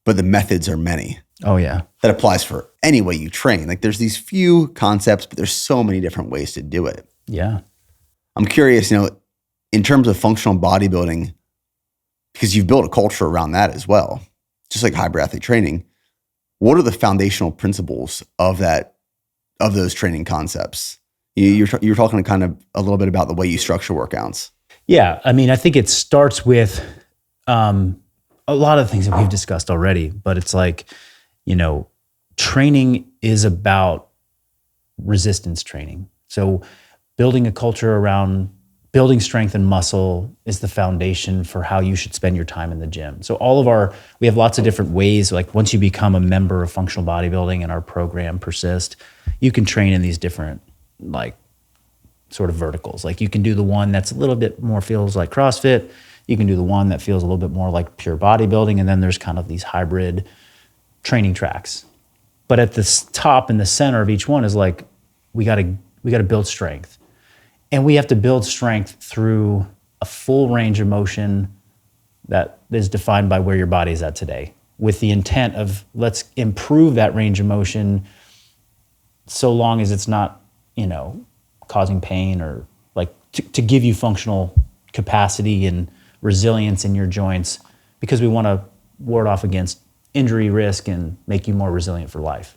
but the methods are many. Oh, yeah. That applies for any way you train. Like, there's these few concepts, but there's so many different ways to do it. Yeah. I'm curious, in terms of functional bodybuilding, because you've built a culture around that as well, just like hybrid athlete training, what are the foundational principles of those training concepts? You're talking kind of a little bit about the way you structure workouts. Yeah. I mean, I think it starts with a lot of things that we've discussed already, but it's like, training is about resistance training. So building a culture around building strength and muscle is the foundation for how you should spend your time in the gym. So we have lots of different ways. Like, once you become a member of functional bodybuilding and our program Persist, you can train in these different sort of verticals. Like, you can do the one that's a little bit more feels like CrossFit. You can do the one that feels a little bit more like pure bodybuilding. And then there's kind of these hybrid training tracks. But at the top and the center of each one is like, we got to build strength. And we have to build strength through a full range of motion that is defined by where your body is at today, with the intent of, let's improve that range of motion so long as it's not, causing pain, or to give you functional capacity and resilience in your joints, because we want to ward off against injury risk and make you more resilient for life.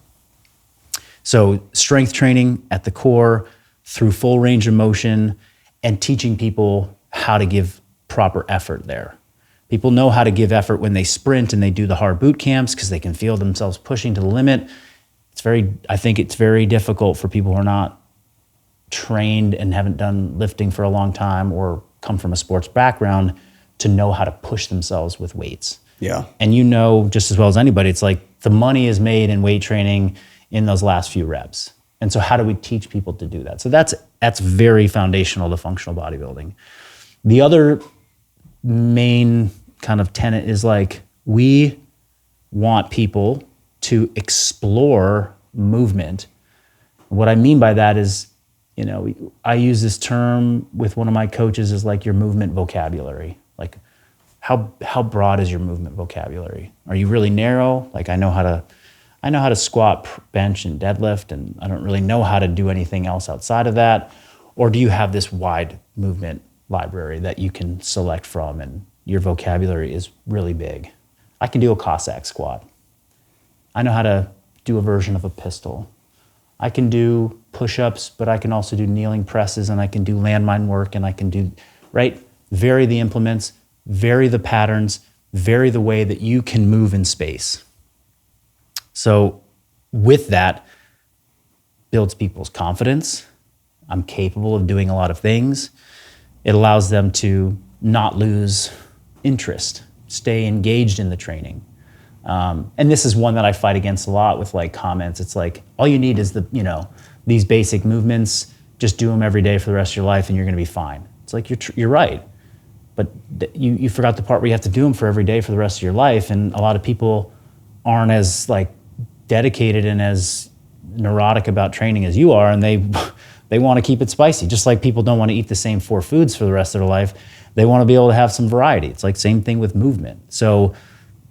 So strength training at the core through full range of motion, and teaching people how to give proper effort there. People know how to give effort when they sprint and they do the hard boot camps, because they can feel themselves pushing to the limit. I think it's very difficult for people who are not trained and haven't done lifting for a long time or come from a sports background to know how to push themselves with weights. Yeah. And just as well as anybody, it's like the money is made in weight training in those last few reps. And so how do we teach people to do that? So that's very foundational to functional bodybuilding. The other main kind of tenet is we want people to explore movement. What I mean by that is, I use this term with one of my coaches is your movement vocabulary. How broad is your movement vocabulary? Are you really narrow? I know how to squat, bench, and deadlift, and I don't really know how to do anything else outside of that. Or do you have this wide movement library that you can select from, and your vocabulary is really big? I can do a Cossack squat. I know how to do a version of a pistol. I can do push-ups, but I can also do kneeling presses, and I can do landmine work, and I can do, vary the implements, vary the patterns, vary the way that you can move in space. So with that, builds people's confidence. I'm capable of doing a lot of things. It allows them to not lose interest, stay engaged in the training. And this is one that I fight against a lot with comments. It's all you need is these basic movements, just do them every day for the rest of your life and you're gonna be fine. It's you're right, but you forgot the part where you have to do them for every day for the rest of your life. And a lot of people aren't as dedicated and as neurotic about training as you are, and they want to keep it spicy. Just like people don't want to eat the same 4 foods for the rest of their life, they want to be able to have some variety. It's same thing with movement. So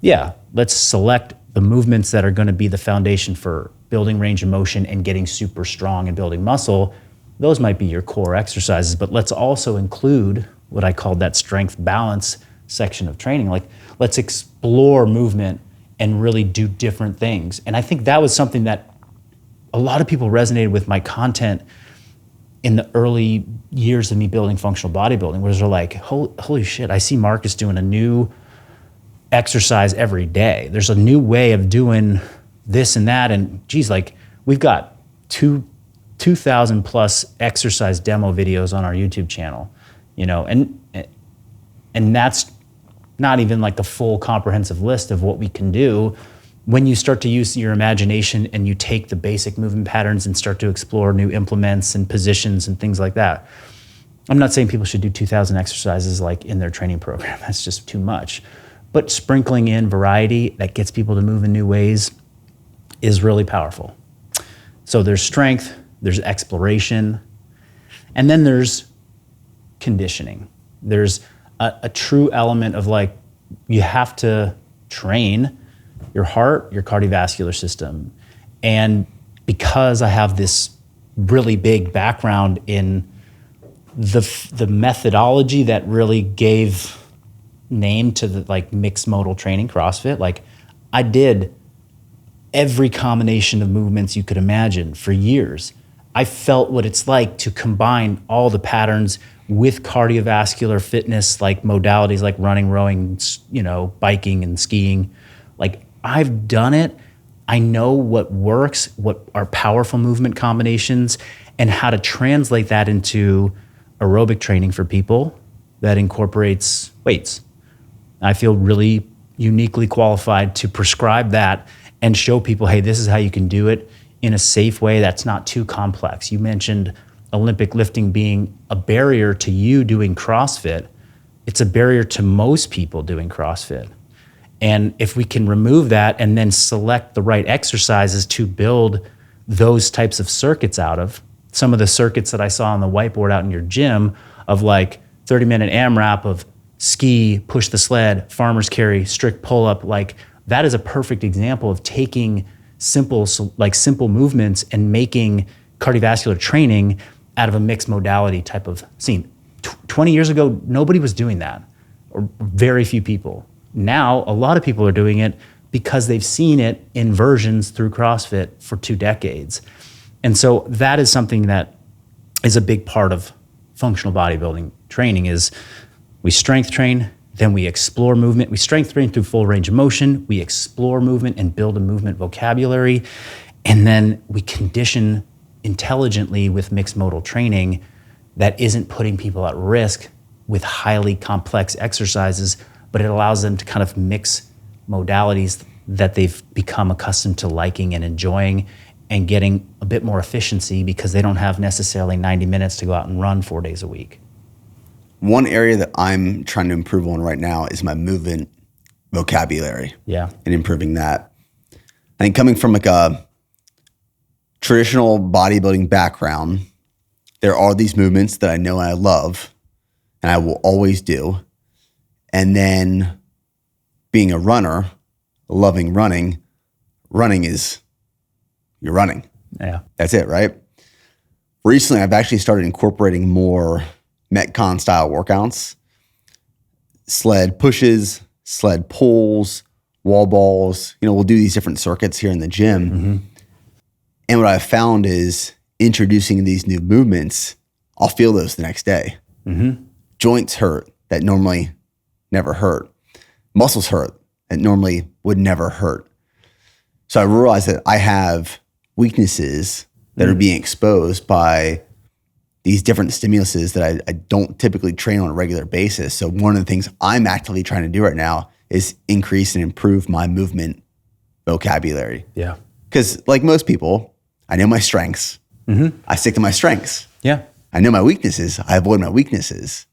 yeah, let's select the movements that are going to be the foundation for building range of motion and getting super strong and building muscle. Those might be your core exercises, but let's also include what I called that strength balance section of training. Let's explore movement and really do different things. And I think that was something that a lot of people resonated with my content in the early years of me building functional bodybuilding, where they're holy shit, I see Marcus doing a new exercise every day. There's a new way of doing this and that. And geez, we've got 2,000 plus exercise demo videos on our YouTube channel, and that's not even the full comprehensive list of what we can do. When you start to use your imagination and you take the basic movement patterns and start to explore new implements and positions and things like that. I'm not saying people should do 2,000 exercises in their training program. That's just too much. but sprinkling in variety that gets people to move in new ways is really powerful. So there's strength, there's exploration, and then there's conditioning. There's a true element of like, you have to train your heart, your cardiovascular system. And because I have this really big background in the methodology that really gave name to the like mixed modal training, CrossFit, like I did every combination of movements you could imagine for years. I felt what it's like to combine all the patterns with cardiovascular fitness, like modalities like running, rowing, biking and skiing. Like I've done it. I know what works, what are powerful movement combinations, and how to translate that into aerobic training for people that incorporates weights. I feel really uniquely qualified to prescribe that and show people, hey, this is how you can do it in a safe way that's not too complex. You mentioned Olympic lifting being a barrier to you doing CrossFit. It's a barrier to most people doing CrossFit. And if we can remove that and then select the right exercises to build those types of circuits out of, some of the circuits that I saw on the whiteboard out in your gym of like 30-minute AMRAP of ski, push the sled, farmer's carry, strict pull-up, like that is a perfect example of taking simple movements and making cardiovascular training out of a mixed modality type of scene. 20 years ago, nobody was doing that, or very few people. Now, a lot of people are doing it because they've seen it in versions through CrossFit for 2 decades. And so that is something that is a big part of functional bodybuilding training is we strength train, then we explore movement. We strength train through full range of motion. We explore movement and build a movement vocabulary. And then we condition intelligently with mixed modal training that isn't putting people at risk with highly complex exercises, but it allows them to kind of mix modalities that they've become accustomed to liking and enjoying and getting a bit more efficiency because they don't have necessarily 90 minutes to go out and run 4 days a week. One area that I'm trying to improve on right now is my movement vocabulary. Yeah. And improving that. I think coming from like a traditional bodybuilding background, there are these movements that I know and I love and I will always do. And then being a runner, loving running is you're running. Yeah. That's it, right? Recently, I've actually started incorporating more Metcon style workouts, sled pushes, sled pulls, wall balls. We'll do these different circuits here in the gym. Mm-hmm. And what I've found is introducing these new movements, I'll feel those the next day. Mm-hmm. Joints hurt that normally never hurt. Muscles hurt that normally would never hurt. So I realized that I have weaknesses that are being exposed by these different stimuluses that I don't typically train on a regular basis. So one of the things I'm actively trying to do right now is increase and improve my movement vocabulary. Yeah. Because like most people, I know my strengths. Mm-hmm. I stick to my strengths. Yeah. I know my weaknesses. I avoid my weaknesses.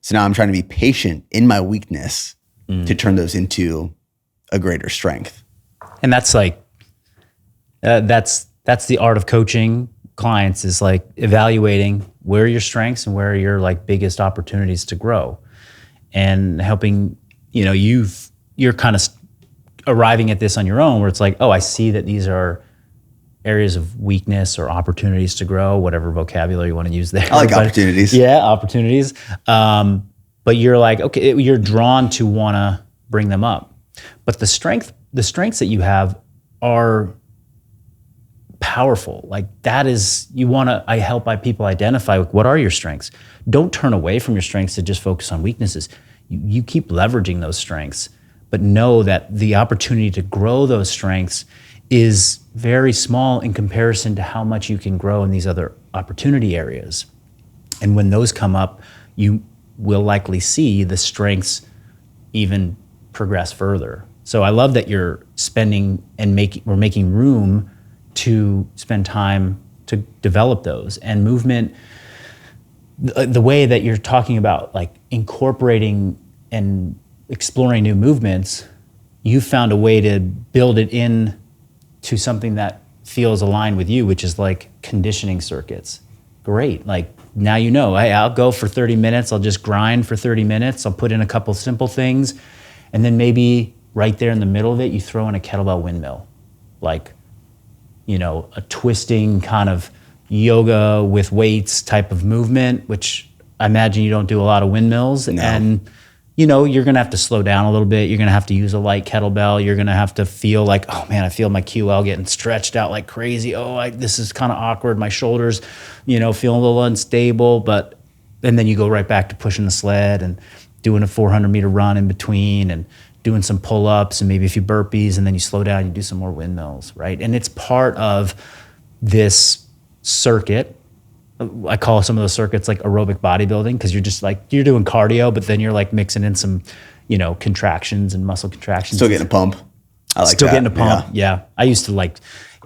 So now I'm trying to be patient in my weakness to turn those into a greater strength. And that's like, that's the art of coaching clients is like evaluating where are your strengths and where are your like biggest opportunities to grow and helping, you're kind of arriving at this on your own where it's like, oh, I see that these are areas of weakness or opportunities to grow, whatever vocabulary you want to use there. I like opportunities. Yeah, opportunities. But you're like, okay, you're drawn to want to bring them up. But the strengths that you have are powerful. Like that is, I help people identify what are your strengths. Don't turn away from your strengths to just focus on weaknesses. You keep leveraging those strengths, but know that the opportunity to grow those strengths is very small in comparison to how much you can grow in these other opportunity areas. And when those come up, you will likely see the strengths even progress further. So I love that you're spending and we're making room to spend time to develop those. And movement, the way that you're talking about like incorporating and exploring new movements, you found a way to build it in to something that feels aligned with you, which is like conditioning circuits. Great. Like now you know, hey, I'll go for 30 minutes. I'll just grind for 30 minutes. I'll put in a couple simple things. And then maybe right there in the middle of it, you throw in a kettlebell windmill. Like, a twisting kind of yoga with weights type of movement, which I imagine you don't do a lot of windmills. No. And you're going to have to slow down a little bit. You're going to have to use a light kettlebell. You're going to have to feel like, oh man, I feel my QL getting stretched out like crazy. This is kind of awkward. My shoulders, feeling a little unstable. And then you go right back to pushing the sled and doing a 400-meter run in between and doing some pull-ups and maybe a few burpees. And then you slow down, you do some more windmills, right? And it's part of this circuit. I call some of those circuits like aerobic bodybuilding, because you're just like, you're doing cardio, but then you're like mixing in some, contractions and muscle contractions. Still getting a pump. I like Still that. getting a pump. Yeah. I used to like,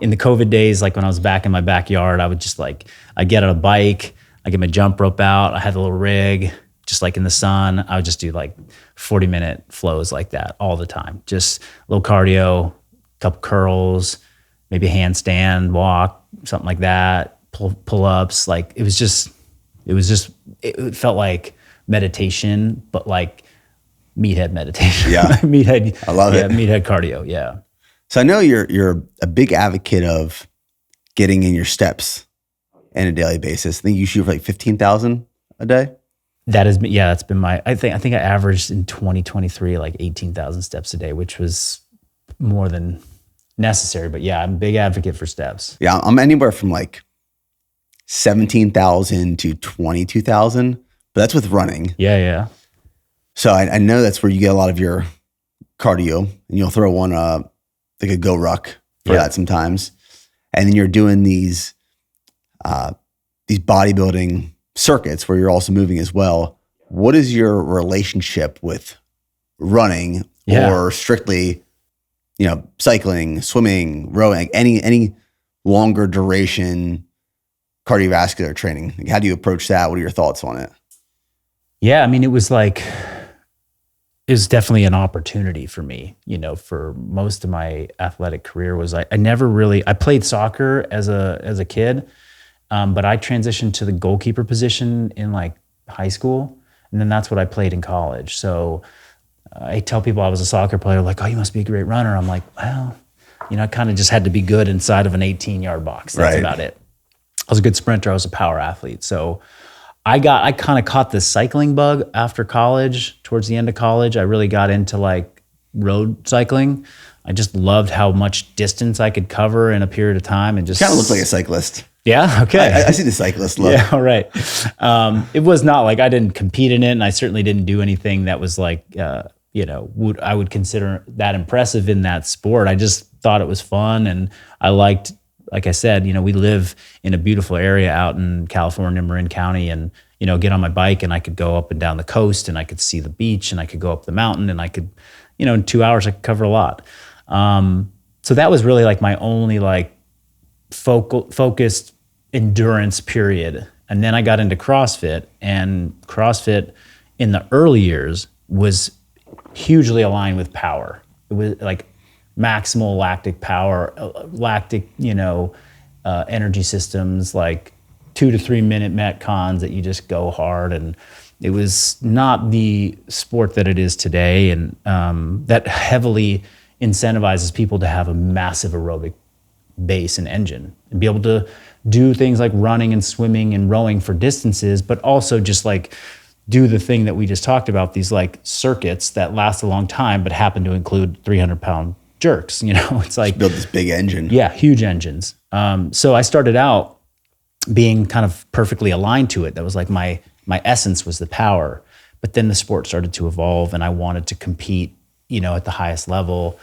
in the COVID days, like when I was back in my backyard, I would just like, I get on a bike, I get my jump rope out, I had a little rig, just like in the sun. I would just do like 40-minute flows like that all the time. Just a little cardio, couple curls, maybe a handstand, walk, something like that. Pull-ups, like it felt like meditation, but like meathead meditation. Yeah. Meathead. I love it. Meathead cardio. Yeah. So I know you're a big advocate of getting in your steps on a daily basis. I think you shoot for like 15,000 a day. That's been I think I averaged in 2023 like 18,000 steps a day, which was more than necessary. But yeah, I'm a big advocate for steps. Yeah, I'm anywhere from like 17,000 to 22,000, but that's with running. Yeah. So I know that's where you get a lot of your cardio, and you'll throw one like a go ruck for that sometimes, and then you're doing these bodybuilding circuits where you're also moving as well. What is your relationship with running or strictly, cycling, swimming, rowing, like any longer duration cardiovascular training? Like, how do you approach that? What are your thoughts on it? Yeah, I mean, it was definitely an opportunity for me, for most of my athletic career. Was I played soccer as a kid, but I transitioned to the goalkeeper position in like high school, and then that's what I played in college. So I tell people I was a soccer player, like, oh, you must be a great runner. I'm like, well, I kind of just had to be good inside of an 18-yard box. That's about it. I was a good sprinter. I was a power athlete. So I kind of caught this cycling bug after college. Towards the end of college, I really got into like road cycling. I just loved how much distance I could cover in a period of time, and just kind of looks like a cyclist. Yeah. Okay. I see the cyclist look. Yeah. All right. It was not like I didn't compete in it, and I certainly didn't do anything that was like, I would consider that impressive in that sport. I just thought it was fun, and I liked. Like I said, we live in a beautiful area out in California, Marin County, and, get on my bike and I could go up and down the coast and I could see the beach and I could go up the mountain and I could, in 2 hours I could cover a lot. So that was really like my only like focused endurance period. And then I got into CrossFit, and CrossFit in the early years was hugely aligned with power. It was like maximal lactic power, energy systems, like 2 to 3 minute metcons that you just go hard. And it was not the sport that it is today, and that heavily incentivizes people to have a massive aerobic base and engine and be able to do things like running and swimming and rowing for distances, but also just like do the thing that we just talked about, these like circuits that last a long time but happen to include 300-pound jerks. It's like just build this big engine. Yeah, huge engines. So I started out being kind of perfectly aligned to it. That was like my essence was the power. But then the sport started to evolve, and I wanted to compete, at the highest level.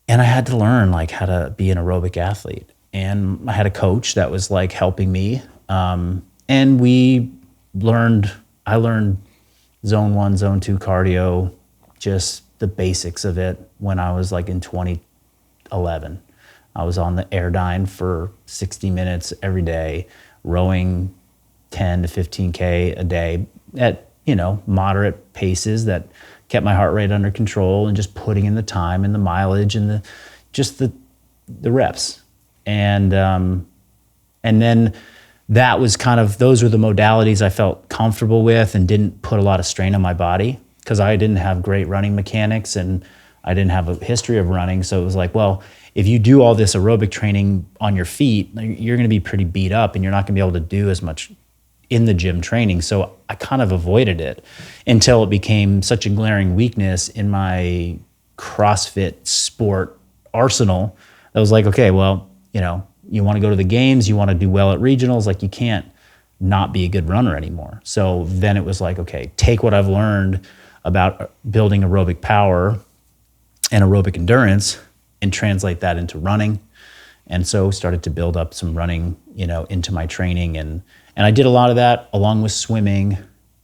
And I had to learn like how to be an aerobic athlete. And I had a coach that was like helping me. And I learned zone 1, zone 2 cardio, just the basics of it when I was like in 2011. I was on the Airdyne for 60 minutes every day, rowing 10 to 15K a day at, moderate paces that kept my heart rate under control and just putting in the time and the mileage and the reps. And then that was kind of, those were the modalities I felt comfortable with and didn't put a lot of strain on my body, because I didn't have great running mechanics and I didn't have a history of running. So it was like, well, if you do all this aerobic training on your feet, you're going to be pretty beat up and you're not going to be able to do as much in the gym training. So I kind of avoided it until it became such a glaring weakness in my CrossFit sport arsenal. I was like, okay, well, you want to go to the games, you want to do well at regionals, like you can't not be a good runner anymore. So then it was like, okay, take what I've learned about building aerobic power and aerobic endurance and translate that into running. And so started to build up some running, into my training. And I did a lot of that along with swimming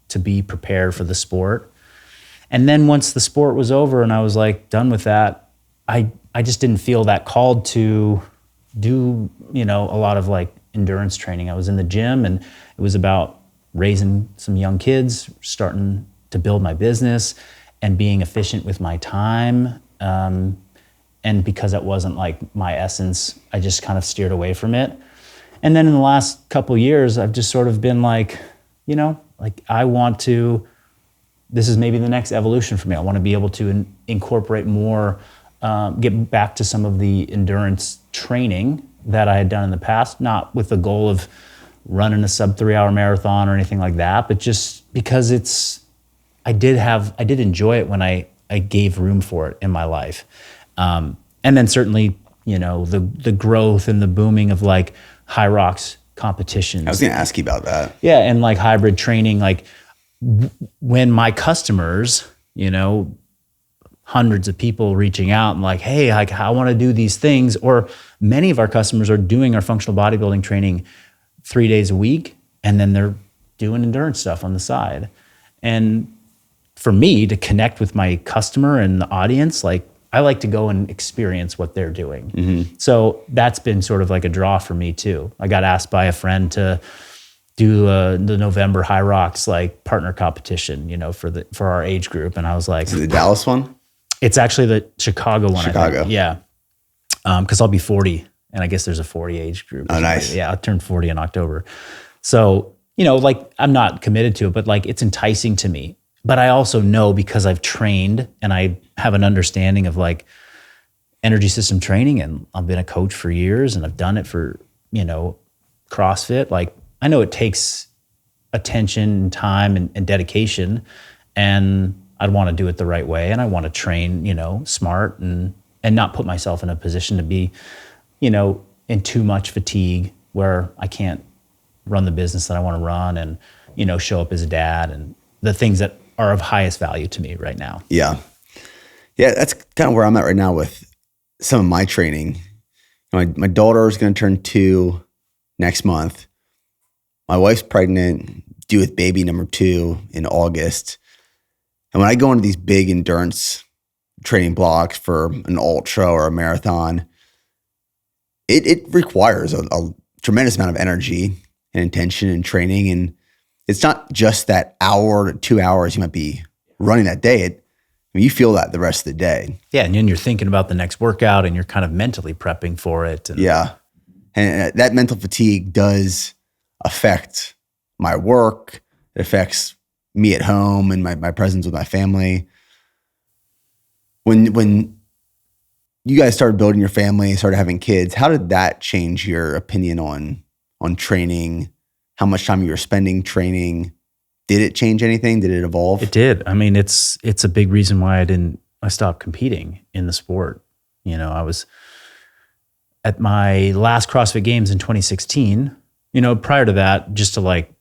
to be prepared for the sport. And then once the sport was over and I was like done with that, I just didn't feel that called to do, a lot of like endurance training. I was in the gym and it was about raising some young kids, starting to build my business and being efficient with my time. And because that wasn't like my essence, I just kind of steered away from it. And then in the last couple of years, I've just sort of been like, I want to, this is maybe the next evolution for me. I want to be able to incorporate more, get back to some of the endurance training that I had done in the past, not with the goal of running a sub 3 hour marathon or anything like that, but just because I did enjoy it when I gave room for it in my life. And then certainly, the growth and the booming of like high rocks competitions. I was going to ask you about that. Yeah. And like hybrid training, like when my customers, hundreds of people reaching out and like, hey, I want to do these things. Or many of our customers are doing our functional bodybuilding training 3 days a week, and then they're doing endurance stuff on the side. And for me to connect with my customer and the audience, like I like to go and experience what they're doing. Mm-hmm. So that's been sort of like a draw for me too. I got asked by a friend to do the November High Rocks like partner competition, for our age group. And I was like, is it the Dallas one? It's actually the Chicago one. Chicago. I think. Yeah. Cause I'll be 40 and I guess there's a 40 age group. Oh, nice. Yeah. I turned 40 in October. So, like I'm not committed to it, but like it's enticing to me. But I also know, because I've trained and I have an understanding of like energy system training, and I've been a coach for years and I've done it for, CrossFit. Like I know it takes attention, time and dedication, and I'd want to do it the right way. And I want to train, smart and not put myself in a position to be, in too much fatigue where I can't run the business that I want to run and, show up as a dad and the things that are of highest value to me right now. Yeah. Yeah. That's kind of where I'm at right now with some of my training. My daughter is going to turn 2 next month. My wife's pregnant, due with baby number 2 in August. And when I go into these big endurance training blocks for an ultra or a marathon, it requires a tremendous amount of energy and intention and training. And it's not just that hour to 2 hours you might be running that day. You feel that the rest of the day. Yeah, and then you're thinking about the next workout and you're kind of mentally prepping for it. Yeah, and that mental fatigue does affect my work. It affects me at home and my presence with my family. When you guys started building your family, started having kids, how did that change your opinion on training? How much time you were spending training? Did it change anything? Did it evolve? It did. I mean, it's a big reason why I stopped competing in the sport. I was at my last CrossFit Games in 2016. Prior to that, just to like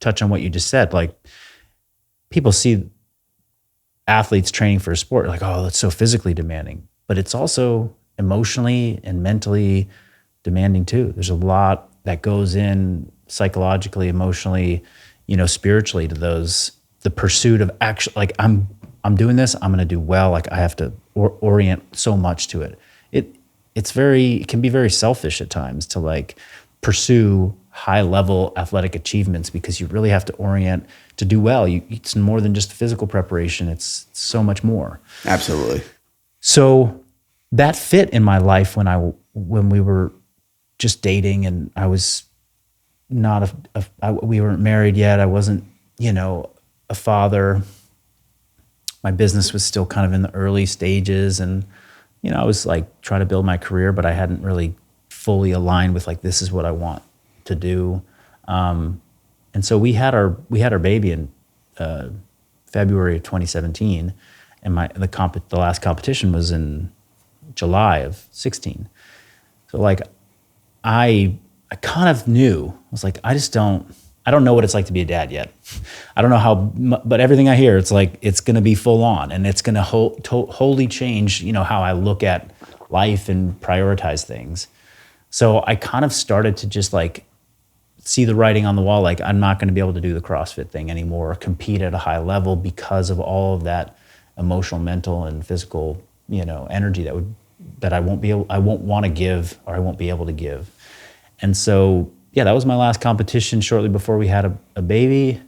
touch on what you just said, like people see athletes training for a sport like, oh, that's so physically demanding, but it's also emotionally and mentally demanding too. There's a lot that goes in psychologically, emotionally, spiritually to the pursuit of actually, like I'm doing this, I'm going to do well. Like I have to orient so much to it. It can be very selfish at times to like pursue high level athletic achievements, because you really have to orient to do well. It's more than just physical preparation. It's so much more. Absolutely. So that fit in my life when we were just dating, and I was not we weren't married yet. I wasn't, a father. My business was still kind of in the early stages, and I was like trying to build my career, but I hadn't really fully aligned with like, this is what I want to do. And so we had our baby in February of 2017, and the last competition was in July of 16. So like I kind of knew, I was like, I don't know what it's like to be a dad yet. I don't know how, but everything I hear, it's like, it's going to be full on, and it's going to wholly change, how I look at life and prioritize things. So I kind of started to just like see the writing on the wall. Like, I'm not going to be able to do the CrossFit thing anymore, or compete at a high level, because of all of that emotional, mental, and physical, energy that I won't want to give, or I won't be able to give. And so, yeah, that was my last competition shortly before we had a baby.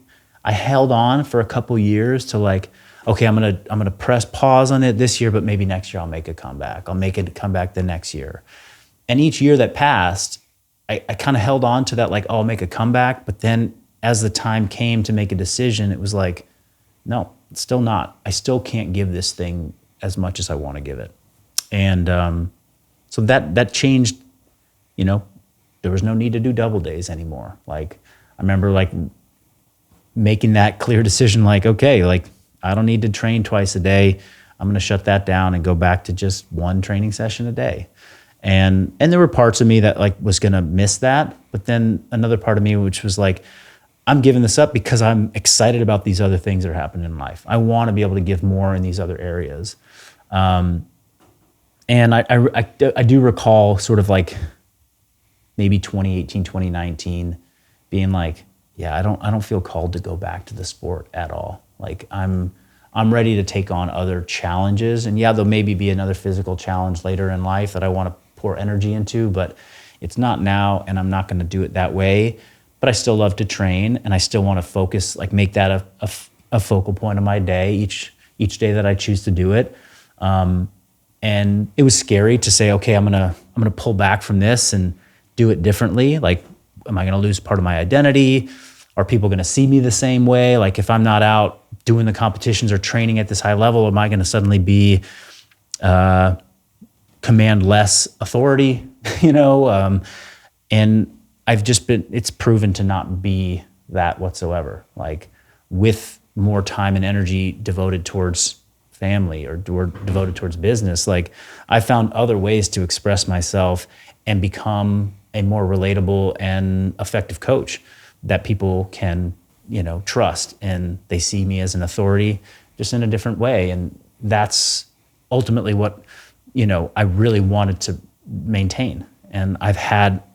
I held on for a couple years to like, okay, I'm gonna press pause on it this year, but maybe next year I'll make a comeback. I'll make it come back the next year. And each year that passed, I kind of held on to that, like, oh, I'll make a comeback. But then as the time came to make a decision, it was like, no, it's still not. I still can't give this thing as much as I want to give it. And so that changed, there was no need to do double days anymore. Like, I remember like making that clear decision, like, okay, like, I don't need to train twice a day. I'm going to shut that down and go back to just one training session a day. And there were parts of me that like was going to miss that. But then another part of me, which was like, I'm giving this up because I'm excited about these other things that are happening in life. I want to be able to give more in these other areas. And I do recall sort of like maybe 2018, 2019 being like, yeah, I don't feel called to go back to the sport at all. Like, I'm ready to take on other challenges. And yeah, there'll maybe be another physical challenge later in life that I want to pour energy into, but it's not now, and I'm not going to do it that way. But I still love to train, and I still want to focus, like make that a focal point of my day, each day that I choose to do it. And it was scary to say, okay, I'm gonna pull back from this and do it differently. Like, am I gonna lose part of my identity? Are people gonna see me the same way? Like, if I'm not out doing the competitions or training at this high level, am I gonna suddenly be command less authority? And it's proven to not be that whatsoever. Like, with more time and energy devoted towards family or devoted towards business, like, I found other ways to express myself and become a more relatable and effective coach that people can, trust, and they see me as an authority just in a different way. And that's ultimately what, I really wanted to maintain. And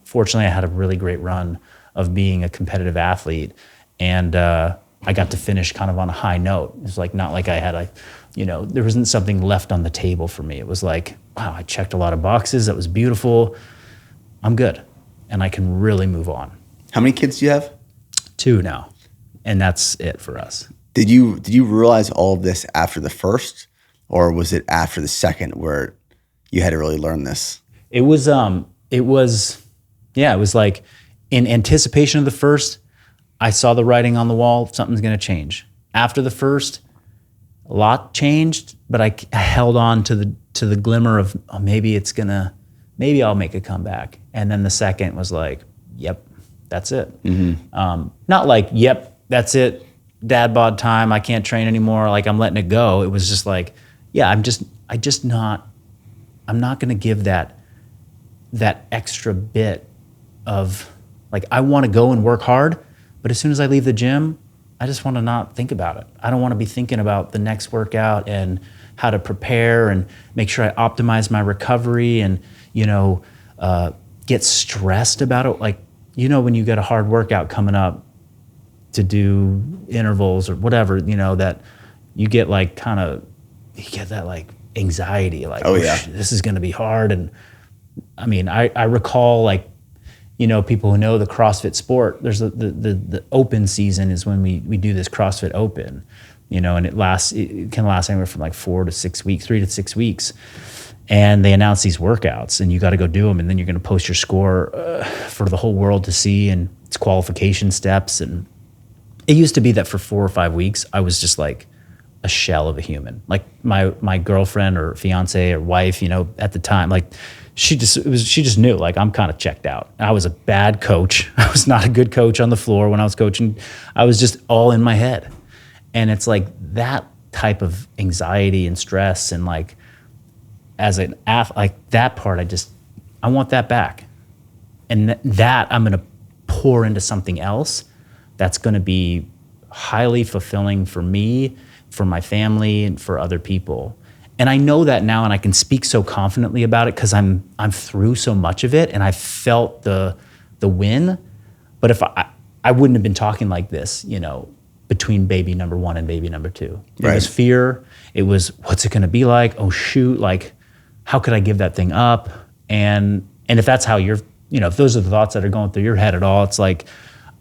fortunately, I had a really great run of being a competitive athlete, and I got to finish kind of on a high note. It's like, not like I had there wasn't something left on the table for me. It was like, wow, I checked a lot of boxes. That was beautiful. I'm good. And I can really move on. How many kids do you have? 2 now. And that's it for us. Did you realize all of this after the first, or was it after the second where you had to really learn this? It was like in anticipation of the first, I saw the writing on the wall, something's going to change. After the first, a lot changed, but I held on to the glimmer of, oh, maybe I'll make a comeback. And then the second was like, yep, that's it. Mm-hmm. Not like, yep, that's it, dad bod time, I can't train anymore, like I'm letting it go. It was just like, yeah, I'm not going to give that extra bit of, like, I want to go and work hard, but as soon as I leave the gym, I just want to not think about it. I don't want to be thinking about the next workout and how to prepare and make sure I optimize my recovery and, get stressed about it. Like, when you get a hard workout coming up to do intervals or whatever, that you get like you get that like anxiety, like, oh yeah, this is going to be hard. And I mean, I recall like, people who know the CrossFit sport, there's the open season is when we do this CrossFit Open, and it can last anywhere from like 4 to 6 weeks, 3 to 6 weeks. And they announce these workouts and you got to go do them. And then you're going to post your score for the whole world to see, and it's qualification steps. And it used to be that for 4 or 5 weeks, I was just like a shell of a human. Like my girlfriend or fiance or wife, at the time, like she just knew, like, I'm kind of checked out. I was a bad coach. I was not a good coach on the floor when I was coaching. I was just all in my head. And it's like that type of anxiety and stress, and like as an athlete, like that part, I want that back. And that I'm going to pour into something else that's going to be highly fulfilling for me, for my family, and for other people. And I know that now, and I can speak so confidently about it because I'm through so much of it, and I felt the win. But if I wouldn't have been talking like this, between baby number 1 and baby number 2. It was fear. It was, what's it going to be like? Oh shoot! Like, how could I give that thing up? And if that's how you're, if those are the thoughts that are going through your head at all, it's like,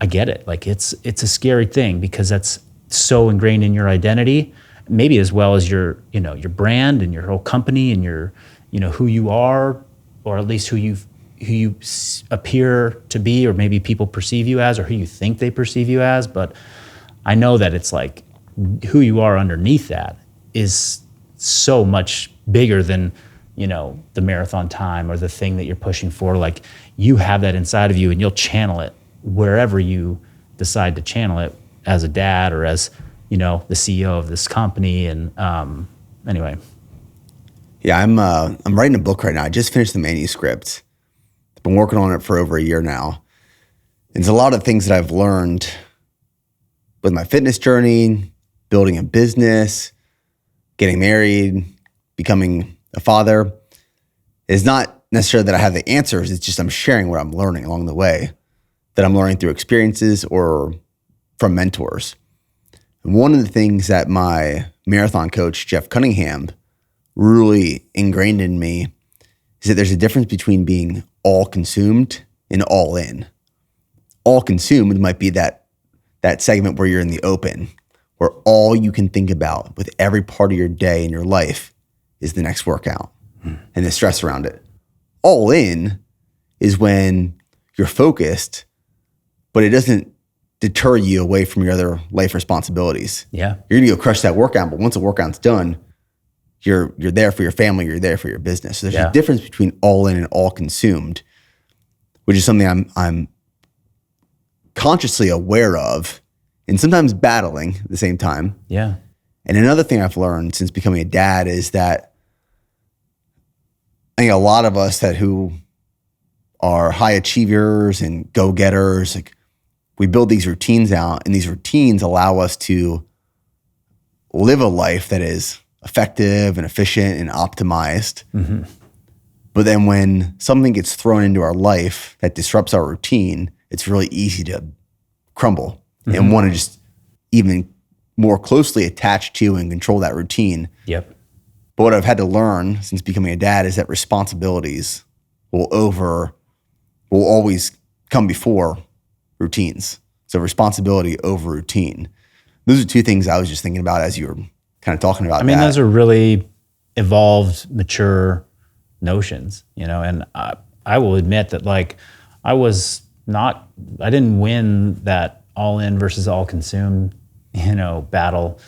I get it. Like it's a scary thing because that's so ingrained in your identity, maybe as well as your brand and your whole company and your, who you are, or at least who you appear to be, or maybe people perceive you as, or who you think they perceive you as. But I know that it's like who you are underneath that is so much bigger than, the marathon time or the thing that you're pushing for. Like, you have that inside of you, and you'll channel it wherever you decide to channel it, as a dad or as, the CEO of this company. And anyway. Yeah, I'm writing a book right now. I just finished the manuscript. I've been working on it for over a year now. And there's a lot of things that I've learned with my fitness journey, building a business, getting married, becoming a father. It's not necessarily that I have the answers. It's just I'm sharing what I'm learning along the way, that I'm learning through experiences or from mentors. And one of the things that my marathon coach, Jeff Cunningham, really ingrained in me is that there's a difference between being all consumed and all in. All consumed might be that segment where you're in the open, where all you can think about with every part of your day and your life is the next workout and the stress around it. All in is when you're focused, but it doesn't deter you away from your other life responsibilities. Yeah. You're gonna go crush that workout, but once the workout's done, you're there for your family, you're there for your business. So there's a difference between all in and all consumed, which is something I'm consciously aware of and sometimes battling at the same time. Yeah. And another thing I've learned since becoming a dad is that I think a lot of us who are high achievers and go-getters, like, we build these routines out, and these routines allow us to live a life that is effective and efficient and optimized. Mm-hmm. But then when something gets thrown into our life that disrupts our routine, it's really easy to crumble and want to just even more closely attach to and control that routine. Yep. But what I've had to learn since becoming a dad is that responsibilities will always come before routines. So responsibility over routine. Those are two things I was just thinking about as you were kind of talking about. Those are really evolved, mature notions, and I will admit that, like, I didn't win that all in versus all consumed, battle.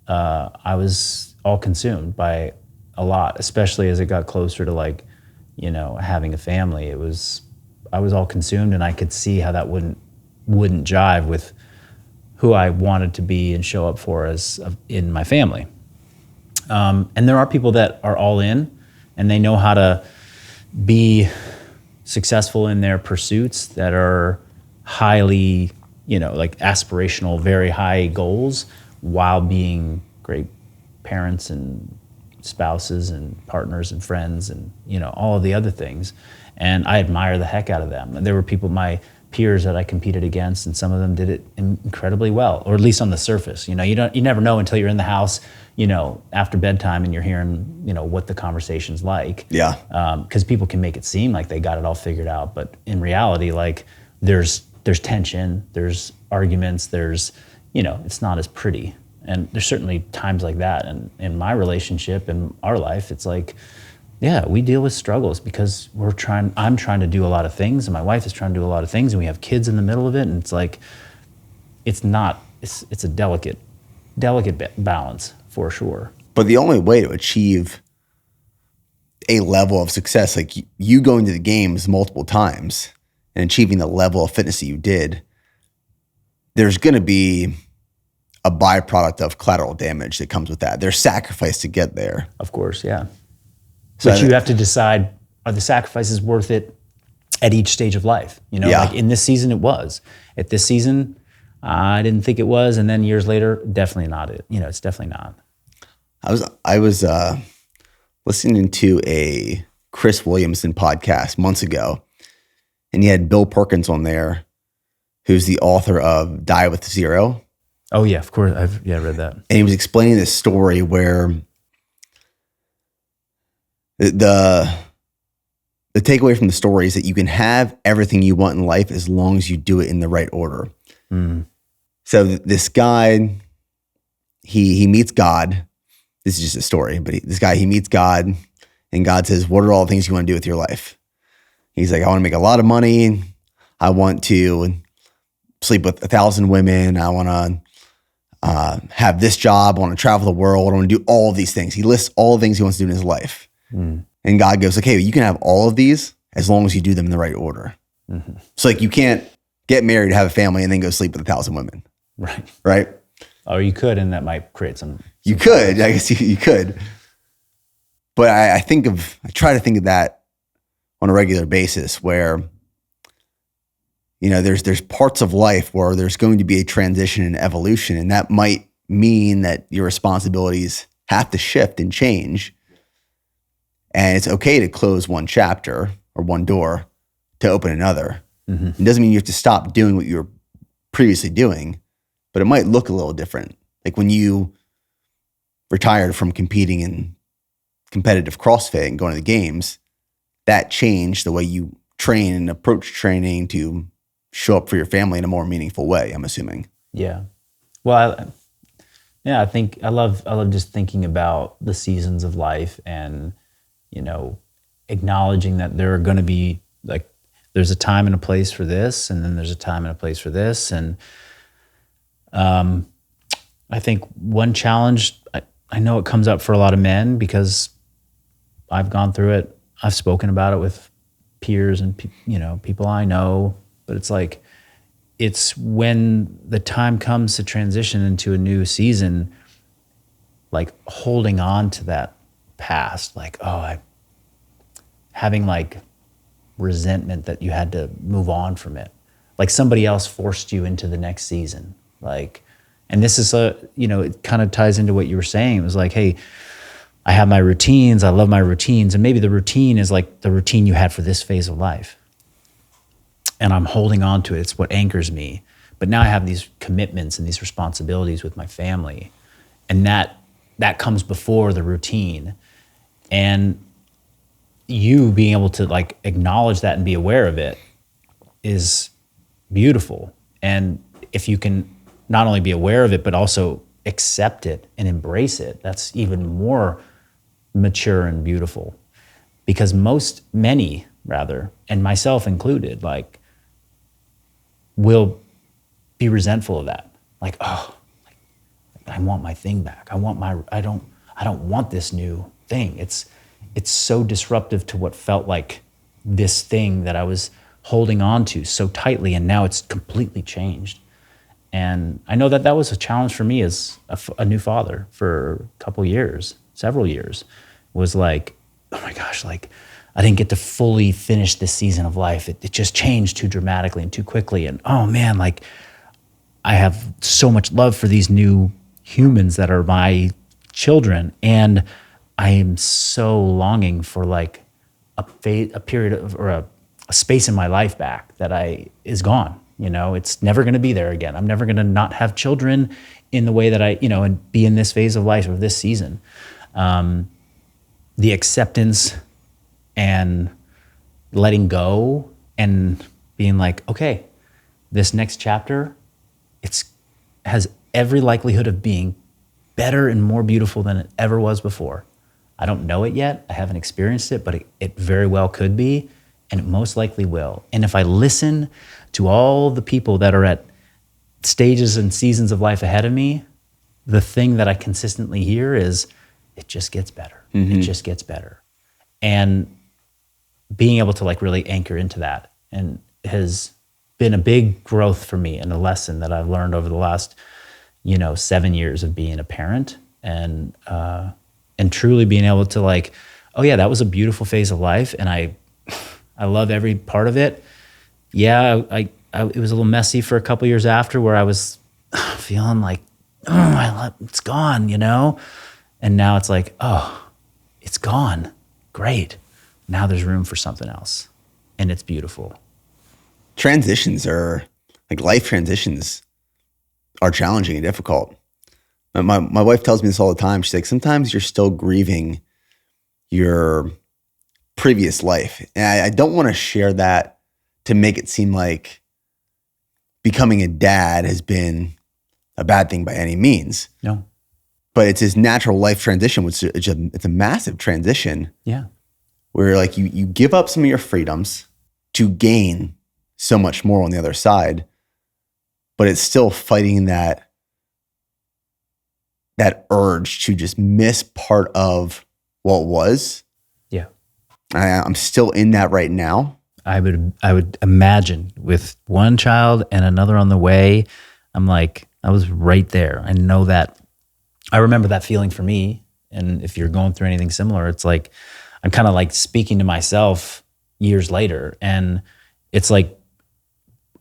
I was all consumed by a lot, especially as it got closer to, like, having a family. I was all consumed, and I could see how that wouldn't jive with who I wanted to be and show up for in my family. And there are people that are all in, and they know how to be successful in their pursuits that are highly, like aspirational, very high goals, while being great parents and spouses and partners and friends and, all of the other things. And I admire the heck out of them. There were people peers that I competed against, and some of them did it incredibly well, or at least on the surface. You never know until you're in the house, after bedtime, and you're hearing, what the conversation's like. Yeah. Because people can make it seem like they got it all figured out, but in reality, like there's tension, there's arguments, there's, it's not as pretty. And there's certainly times like that. And in my relationship, in our life, it's like, yeah, we deal with struggles because I'm trying to do a lot of things, and my wife is trying to do a lot of things, and we have kids in the middle of it. And it's like, it's a delicate balance for sure. But the only way to achieve a level of success, like you going to the games multiple times and achieving the level of fitness that you did, there's going to be a byproduct of collateral damage that comes with that. There's sacrifice to get there. Of course, yeah. But you have to decide, are the sacrifices worth it at each stage of life? Like in this season, it was. At this season, I didn't think it was. And then years later, definitely not it. It's definitely not. I was listening to a Chris Williamson podcast months ago, and he had Bill Perkins on there, who's the author of Die with Zero. Oh yeah, of course. I've read that. And he was explaining this story where the takeaway from the story is that you can have everything you want in life as long as you do it in the right order. Mm. So this guy, he meets God. This is just a story, but he meets God, and God says, "What are all the things you want to do with your life?" He's like, "I want to make a lot of money. I want to sleep with 1,000 women. I want to have this job. I want to travel the world. I want to do all of these things." He lists all the things he wants to do in his life. Mm. And God goes, "Okay, you can have all of these as long as you do them in the right order." Mm-hmm. So like you can't get married, have a family, and then go sleep with 1,000 women. Right? Or you could, and that might create some you could. I guess you could. But I try to think of that on a regular basis where, there's parts of life where there's going to be a transition and evolution, and that might mean that your responsibilities have to shift and change. And it's okay to close one chapter or one door to open another. Mm-hmm. It doesn't mean you have to stop doing what you were previously doing, but it might look a little different. Like when you retired from competing in competitive CrossFit and going to the games, that changed the way you train and approach training to show up for your family in a more meaningful way, I'm assuming. Yeah. Well, I think I love just thinking about the seasons of life and, acknowledging that there are going to be like, there's a time and a place for this, and then there's a time and a place for this. And I think one challenge, I know it comes up for a lot of men because I've gone through it. I've spoken about it with peers and people I know, but it's like, it's when the time comes to transition into a new season, like holding on to that past, like, having like resentment that you had to move on from it. Like somebody else forced you into the next season. Like, and this is it kind of ties into what you were saying. It was like, hey, I have my routines. I love my routines. And maybe the routine is like the routine you had for this phase of life. And I'm holding on to it. It's what anchors me. But now I have these commitments and these responsibilities with my family. And that comes before the routine. And you being able to like acknowledge that and be aware of it is beautiful. And if you can not only be aware of it, but also accept it and embrace it, that's even more mature and beautiful. Because many, and myself included, like, will be resentful of that. Like, I want my thing back. I don't want this new thing. It's so disruptive to what felt like this thing that I was holding on to so tightly, and now it's completely changed. And I know that was a challenge for me as a new father for several years, was like, oh my gosh, like I didn't get to fully finish this season of life. It just changed too dramatically and too quickly. And oh man, like I have so much love for these new humans that are my children. And I am so longing for like a period of, or a space in my life back that is gone. You know, it's never going to be there again. I'm never going to not have children in the way that and be in this phase of life or this season. The acceptance and letting go and being like, okay, this next chapter, has every likelihood of being better and more beautiful than it ever was before. I don't know it yet. I haven't experienced it, but it very well could be, and it most likely will. And if I listen to all the people that are at stages and seasons of life ahead of me, the thing that I consistently hear is, it just gets better. Mm-hmm. It just gets better. And being able to like really anchor into that and has been a big growth for me and a lesson that I've learned over the last, 7 years of being a parent and truly being able to like, oh yeah, that was a beautiful phase of life. And I love every part of it. Yeah. I it was a little messy for a couple years after where I was feeling like, it's gone, And now it's like, oh, it's gone. Great. Now there's room for something else. And it's beautiful. Transitions life transitions are challenging and difficult. My wife tells me this all the time. She's like, sometimes you're still grieving your previous life. And I don't want to share that to make it seem like becoming a dad has been a bad thing by any means. No. But it's this natural life transition, which it's a massive transition. Yeah. Where like you give up some of your freedoms to gain so much more on the other side, but it's still fighting that urge to just miss part of what was. Yeah. I'm still in that right now. I would imagine with one child and another on the way, I'm like, I was right there. I know that. I remember that feeling for me. And if you're going through anything similar, it's like, I'm kind of like speaking to myself years later. And it's like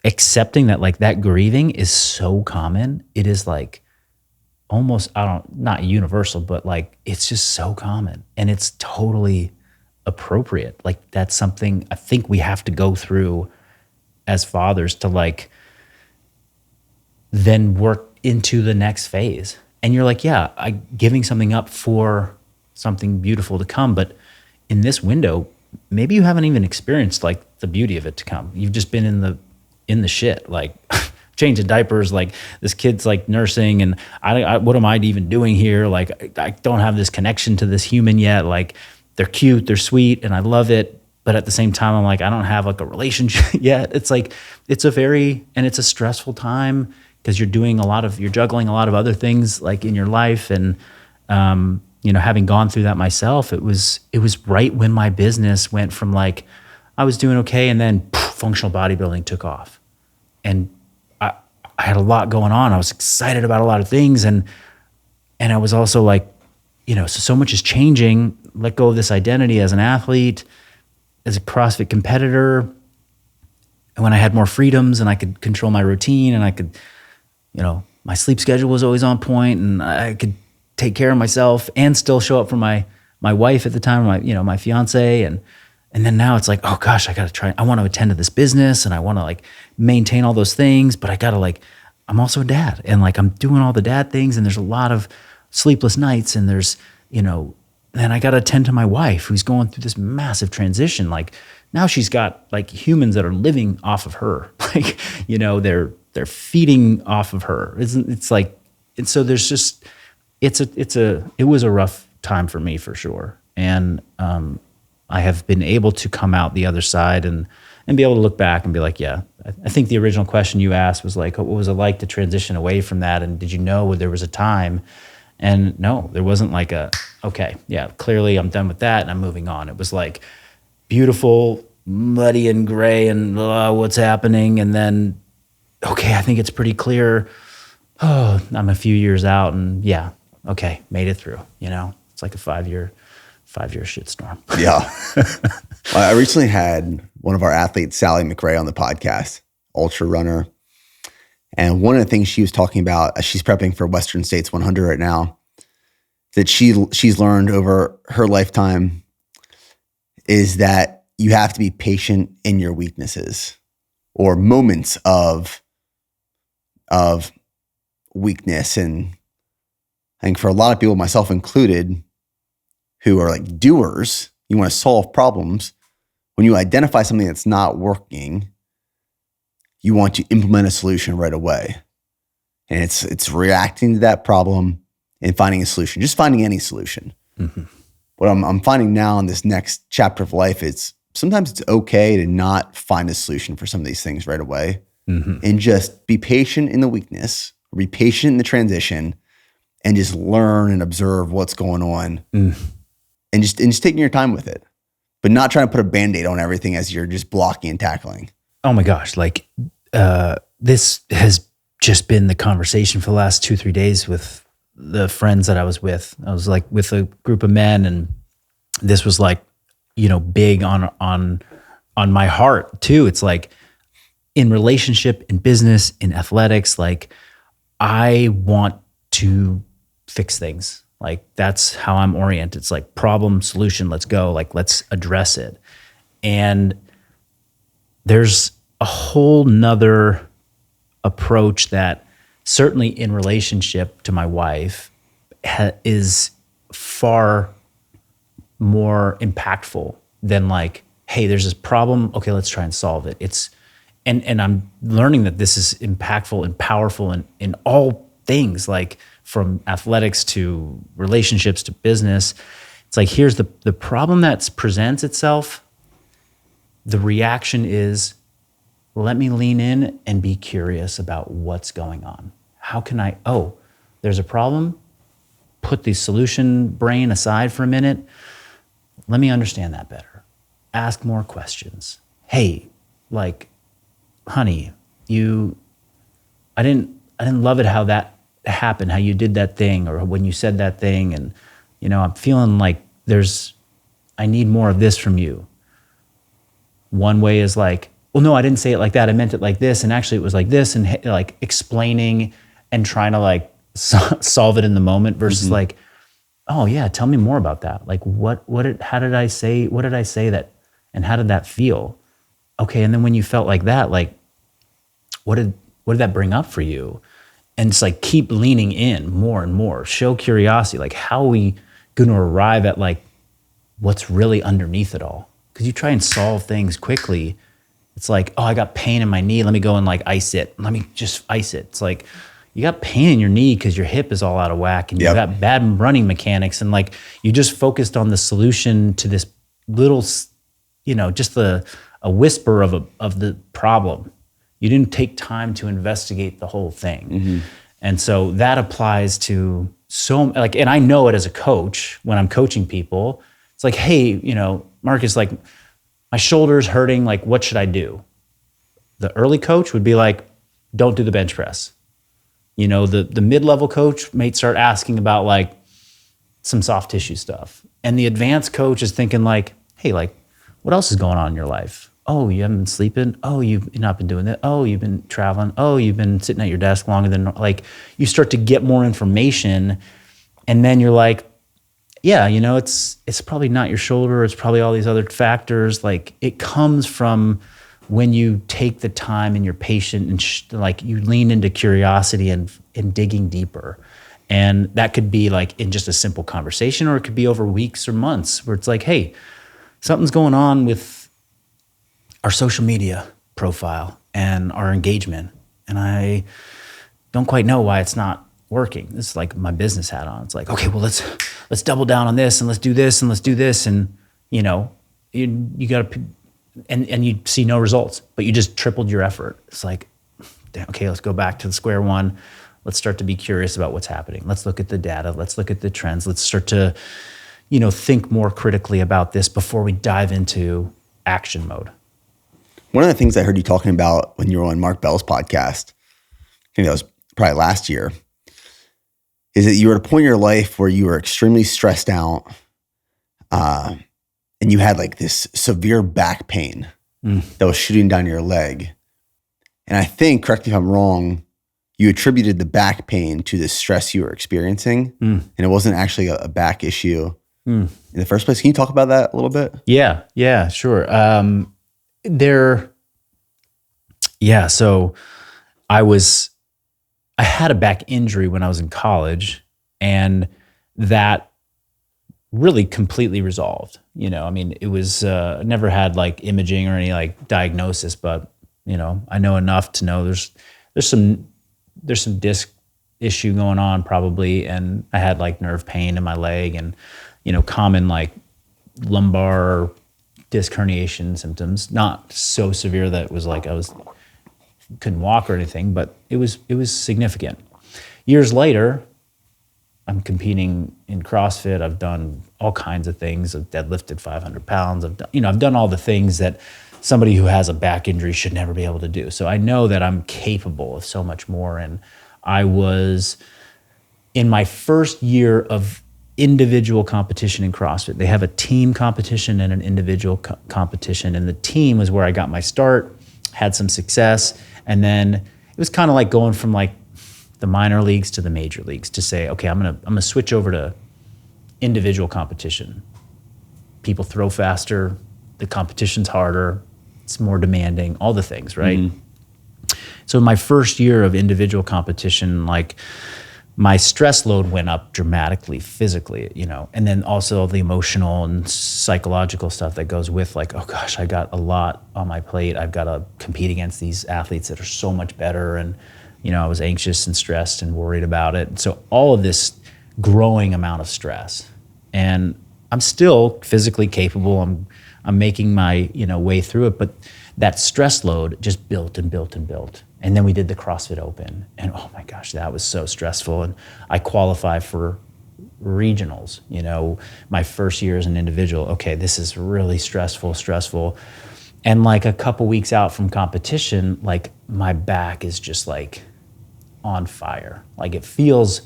accepting that like that grieving is so common. It is like almost, not universal, but like, it's just so common and it's totally appropriate. Like that's something I think we have to go through as fathers to like, then work into the next phase. And you're like, yeah, giving something up for something beautiful to come. But in this window, maybe you haven't even experienced like the beauty of it to come. You've just been in the shit, like changing diapers, like this kid's like nursing and I what am I even doing here? Like I don't have this connection to this human yet. Like they're cute, they're sweet, and I love it. But at the same time, I'm like, I don't have like a relationship yet. It's like, it's a stressful time because you're juggling a lot of other things like in your life. And, having gone through that myself, it was right when my business went from like, I was doing okay. And then functional bodybuilding took off. And I had a lot going on. I was excited about a lot of things. And I was also like, so much is changing. Let go of this identity as an athlete, as a CrossFit competitor. And when I had more freedoms and I could control my routine and I could, my sleep schedule was always on point and I could take care of myself and still show up for my wife at the time, my fiance. And then now it's like, oh gosh, I want to attend to this business and I want to like maintain all those things, but I got to like, I'm also a dad and like, I'm doing all the dad things and there's a lot of sleepless nights and there's, then I got to attend to my wife who's going through this massive transition. Like now she's got like humans that are living off of her. Like, they're feeding off of her. It's like, and so there's just, it was a rough time for me for sure. And, I have been able to come out the other side and be able to look back and be like, yeah, I think the original question you asked was like, what was it like to transition away from that? And did you know there was a time? And no, there wasn't like okay, yeah, clearly I'm done with that and I'm moving on. It was like beautiful, muddy and gray and what's happening. And then, okay, I think it's pretty clear. Oh, I'm a few years out and yeah, okay, made it through, it's like a 5-year shitstorm. Yeah. I recently had one of our athletes, Sally McRae, on the podcast, ultra runner. And one of the things she was talking about, as she's prepping for Western States 100 right now, that she's learned over her lifetime is that you have to be patient in your weaknesses or moments of weakness. And I think for a lot of people, myself included, who are like doers, you want to solve problems. When you identify something that's not working, you want to implement a solution right away. And it's reacting to that problem and finding a solution, just finding any solution. Mm-hmm. What I'm finding now in this next chapter of life is sometimes it's okay to not find a solution for some of these things right away, and just be patient in the weakness, be patient in the transition, and just learn and observe what's going on, and just taking your time with it, but not trying to put a Band-Aid on everything as you're just blocking and tackling. Oh my gosh. Like, this has just been the conversation for the last 2-3 days with the friends that I was with. I was like with a group of men, and this was like, big on my heart too. It's like in relationship, in business, in athletics, like I want to fix things. Like that's how I'm oriented. It's like problem, solution, let's go. Like let's address it. And there's a whole nother approach that certainly in relationship to my wife is far more impactful than like, hey, there's this problem. Okay, let's try and solve it. And I'm learning that this is impactful and powerful in all things, like from athletics to relationships to business. It's like, here's the problem that presents itself. The reaction is, let me lean in and be curious about what's going on. How can there's a problem? Put the solution brain aside for a minute. Let me understand that better. Ask more questions. Hey, like, honey, I didn't love it how that happened, how you did that thing, or when you said that thing, and I'm feeling like I need more of this from you. One way is like, well, no, I didn't say it like that. I meant it like this, and actually it was like this, and like explaining and trying to like solve it in the moment versus like, oh yeah, tell me more about that. Like how did I say that, and how did that feel? Okay, and then when you felt like that, like what did that bring up for you? And it's like keep leaning in more and more. Show curiosity. Like how are we going to arrive at like what's really underneath it all? Because you try and solve things quickly. It's like, oh, I got pain in my knee. Let me go and like ice it. Let me just ice it. It's like you got pain in your knee because your hip is all out of whack, and you got bad running mechanics, and like you just focused on the solution to this little, just a whisper of the problem. You didn't take time to investigate the whole thing. And so that applies to and I know it as a coach when I'm coaching people. It's like, hey, Marcus, like my shoulder's hurting. Like, what should I do? The early coach would be like, don't do the bench press. The mid-level coach may start asking about like some soft tissue stuff. And the advanced coach is thinking like, hey, like what else is going on in your life? Oh, you haven't been sleeping? Oh, you've not been doing that? Oh, you've been traveling? Oh, you've been sitting at your desk longer than, like, you start to get more information, and then you're like, yeah, it's probably not your shoulder. It's probably all these other factors. Like, it comes from when you take the time and you're patient and like you lean into curiosity and digging deeper. And that could be like in just a simple conversation, or it could be over weeks or months where it's like, hey, something's going on with our social media profile and our engagement, and I don't quite know why it's not working. This is like my business hat on. It's like, okay, well, let's double down on this, and let's do this, and let's do this, and you got to, and you see no results, but you just tripled your effort. It's like, okay, let's go back to the square one. Let's start to be curious about what's happening. Let's look at the data. Let's look at the trends. Let's start to, think more critically about this before we dive into action mode. One of the things I heard you talking about when you were on Mark Bell's podcast, I think that was probably last year, is that you were at a point in your life where you were extremely stressed out, and you had like this severe back pain that was shooting down your leg. And I think, correct me if I'm wrong, you attributed the back pain to the stress you were experiencing, and it wasn't actually a back issue. in the first place. Can you talk about that a little bit? Yeah, sure. So I had a back injury when I was in college, and that really completely resolved. It was never had like imaging or any like diagnosis, but I know enough to know there's some disc issue going on probably, and I had like nerve pain in my leg and common like lumbar disc herniation symptoms. Not so severe that it was like couldn't walk or anything, but it was significant. Years later, I'm competing in CrossFit. I've done all kinds of things. I've deadlifted 500 pounds. I've done all the things that somebody who has a back injury should never be able to do. So I know that I'm capable of so much more. And I was in my first year of individual competition in CrossFit. They have a team competition and an individual competition. And the team was where I got my start, had some success. And then it was kind of like going from like the minor leagues to the major leagues to say, okay, I'm gonna switch over to individual competition. People throw faster, the competition's harder, it's more demanding, all the things, right? Mm-hmm. So in my first year of individual competition, like my stress load went up dramatically physically, and then also the emotional and psychological stuff that goes with like, oh gosh, I got a lot on my plate. I've got to compete against these athletes that are so much better. And, I was anxious and stressed and worried about it. And so all of this growing amount of stress, and I'm still physically capable. I'm making my, way through it, but that stress load just built and built and built. And then we did the CrossFit Open, and oh my gosh, that was so stressful. And I qualified for regionals, my first year as an individual. Okay, this is really stressful. And like a couple weeks out from competition, like my back is just like on fire. Like it feels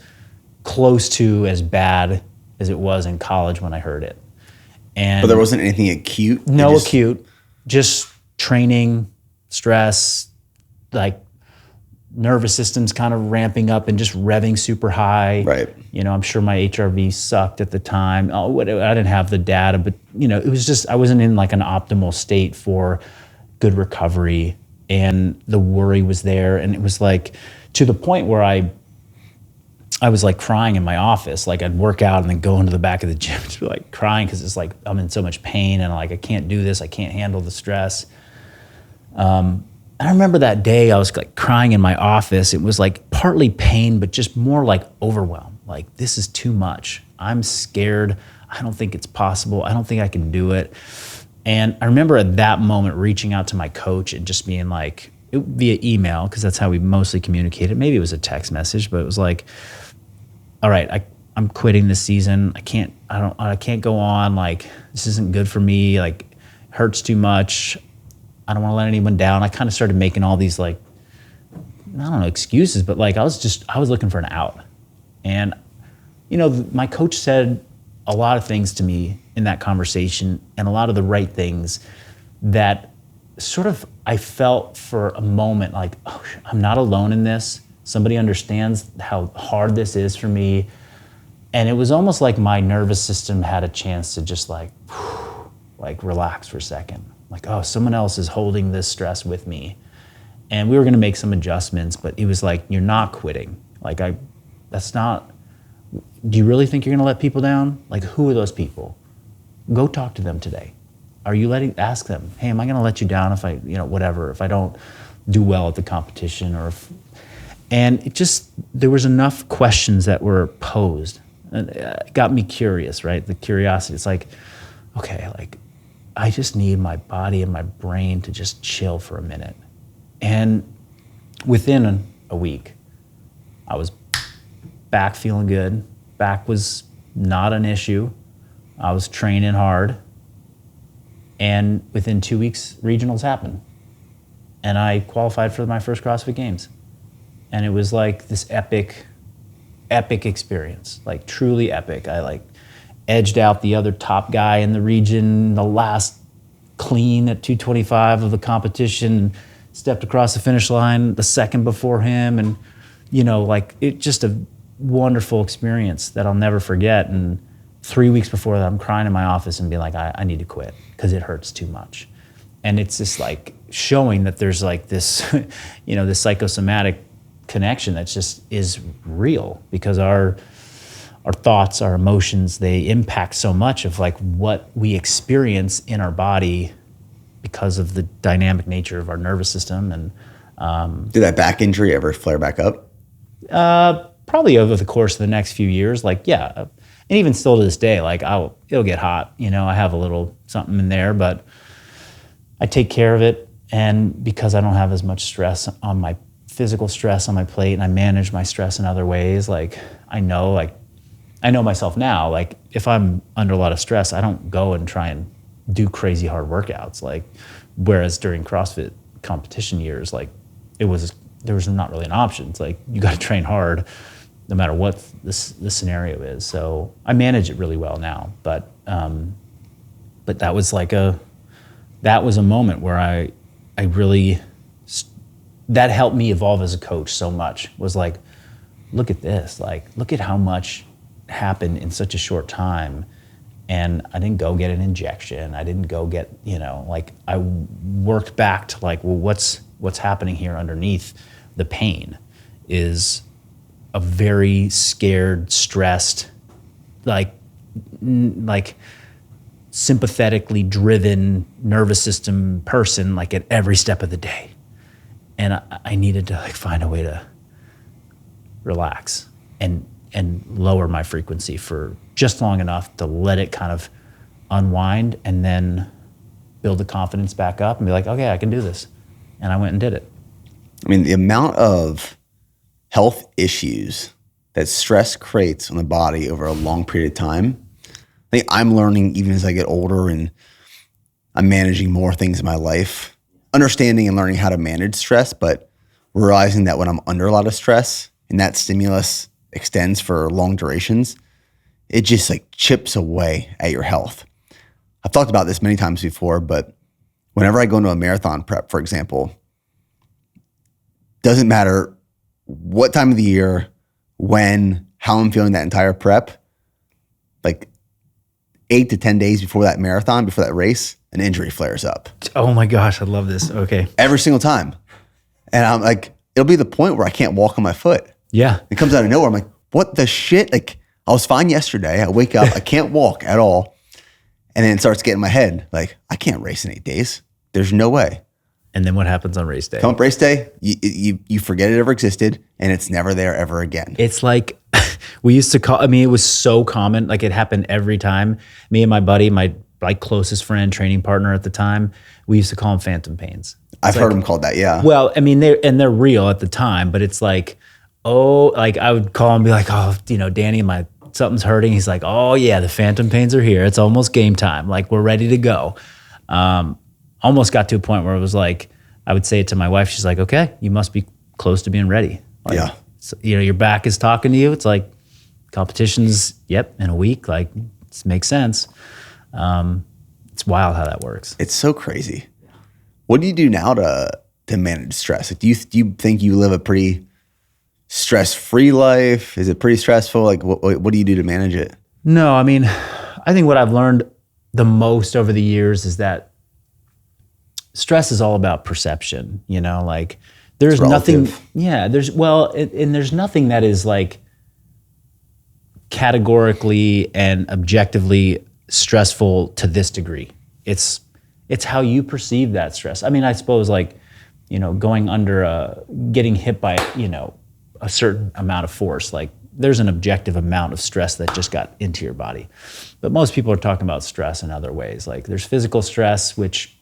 close to as bad as it was in college when I heard it. But there wasn't anything acute? No acute, just training, stress, like nervous system's kind of ramping up and just revving super high. Right. I'm sure my HRV sucked at the time. I didn't have the data, but it was just, I wasn't in like an optimal state for good recovery, and the worry was there. And it was like to the point where I was like crying in my office. Like I'd work out and then go into the back of the gym to be like crying because it's like I'm in so much pain and like I can't do this. I can't handle the stress. I remember that day I was like crying in my office. It was like partly pain, but just more like overwhelm. Like this is too much. I'm scared. I don't think it's possible. I don't think I can do it. And I remember at that moment reaching out to my coach and just being like, via email, because that's how we mostly communicated. Maybe it was a text message, but it was like, all right, I'm quitting this season. I can't go on. Like this isn't good for me. Like it hurts too much. I don't want to let anyone down. I kind of started making all these like, I don't know, excuses, but like I was looking for an out. And, my coach said a lot of things to me in that conversation, and a lot of the right things that sort of I felt for a moment like, oh, I'm not alone in this. Somebody understands how hard this is for me. And it was almost like my nervous system had a chance to just like relax for a second. Like, oh, someone else is holding this stress with me. And we were gonna make some adjustments, but it was like, you're not quitting. Like do you really think you're gonna let people down? Like, who are those people? Go talk to them today. Ask them, hey, am I gonna let you down if if I don't do well at the competition and there was enough questions that were posed. And it got me curious, right? The curiosity, it's like, okay, like, I just need my body and my brain to just chill for a minute. And within a week, I was back feeling good. Back was not an issue. I was training hard. And within 2 weeks, regionals happened. And I qualified for my first CrossFit Games. And it was like this epic experience, like truly epic. I like edged out the other top guy in the region, the last clean at 225 of the competition, stepped across the finish line the second before him. And, like it just a wonderful experience that I'll never forget. And 3 weeks before that, I'm crying in my office and being like, I need to quit because it hurts too much. And it's just like showing that there's like this, this psychosomatic connection that just is real, because our thoughts, our emotions, they impact so much of like what we experience in our body because of the dynamic nature of our nervous system. And did that back injury ever flare back up? Probably over the course of the next few years. Like, yeah. And even still to this day, like it'll get hot. I have a little something in there, but I take care of it. And because I don't have as much stress on my physical stress on my plate, and I manage my stress in other ways, like I know myself now, like if I'm under a lot of stress, I don't go and try and do crazy hard workouts. Like, whereas during CrossFit competition years, like there was not really an option. It's like, you got to train hard no matter what the scenario is. So I manage it really well now, but that was a moment where I really, that helped me evolve as a coach so much. Was like, look at this, like look at how much happened in such a short time. And I didn't go get an injection. I didn't go get, like I worked back to like, well, what's happening here underneath the pain is a very scared, stressed, like sympathetically driven nervous system person, like at every step of the day. And I needed to like find a way to relax and lower my frequency for just long enough to let it kind of unwind, and then build the confidence back up and be like, okay, I can do this. And I went and did it. I mean, the amount of health issues that stress creates on the body over a long period of time, I think I'm learning even as I get older and I'm managing more things in my life, understanding and learning how to manage stress, but realizing that when I'm under a lot of stress and that stimulus extends for long durations, it just like chips away at your health. I've talked about this many times before, but whenever I go into a marathon prep, for example, doesn't matter what time of the year, when, how I'm feeling that entire prep, like 8 to 10 days before that marathon, before that race, an injury flares up. Oh my gosh, I love this. Okay. Every single time. And I'm like, it'll be the point where I can't walk on my foot. Yeah. It comes out of nowhere. I'm like, what the shit? Like, I was fine yesterday. I wake up, I can't walk at all. And then it starts getting in my head, like, I can't race in 8 days. There's no way. And then what happens on race day? Come up race day, you forget it ever existed, and it's never there ever again. It's like, we used to call, it was so common. Like, it happened every time. Me and my buddy, my closest friend, training partner at the time, we used to call them phantom pains. I've heard them called that, yeah. Well, I mean, they're real at the time, but it's like, I would call him and be like, Danny, something's hurting. He's like, oh yeah, the phantom pains are here. It's almost game time. Like, we're ready to go. Almost got to a point where it was like, I would say it to my wife. She's like, okay, you must be close to being ready. Like, yeah. So, your back is talking to you. It's like, competition's, in a week. Like, it makes sense. It's wild how that works. It's so crazy. What do you do now to manage stress? Like, do you think you live a pretty stress-free life? Is it pretty stressful? Like, what do you do to manage it? No, I mean, I think what I've learned the most over the years is that stress is all about perception. Like, there's nothing. Yeah, there's nothing that is like categorically and objectively stressful to this degree. It's how you perceive that stress. I mean, I suppose like, going under getting hit by, a certain amount of force, like there's an objective amount of stress that just got into your body. But most people are talking about stress in other ways. Like, there's physical stress, which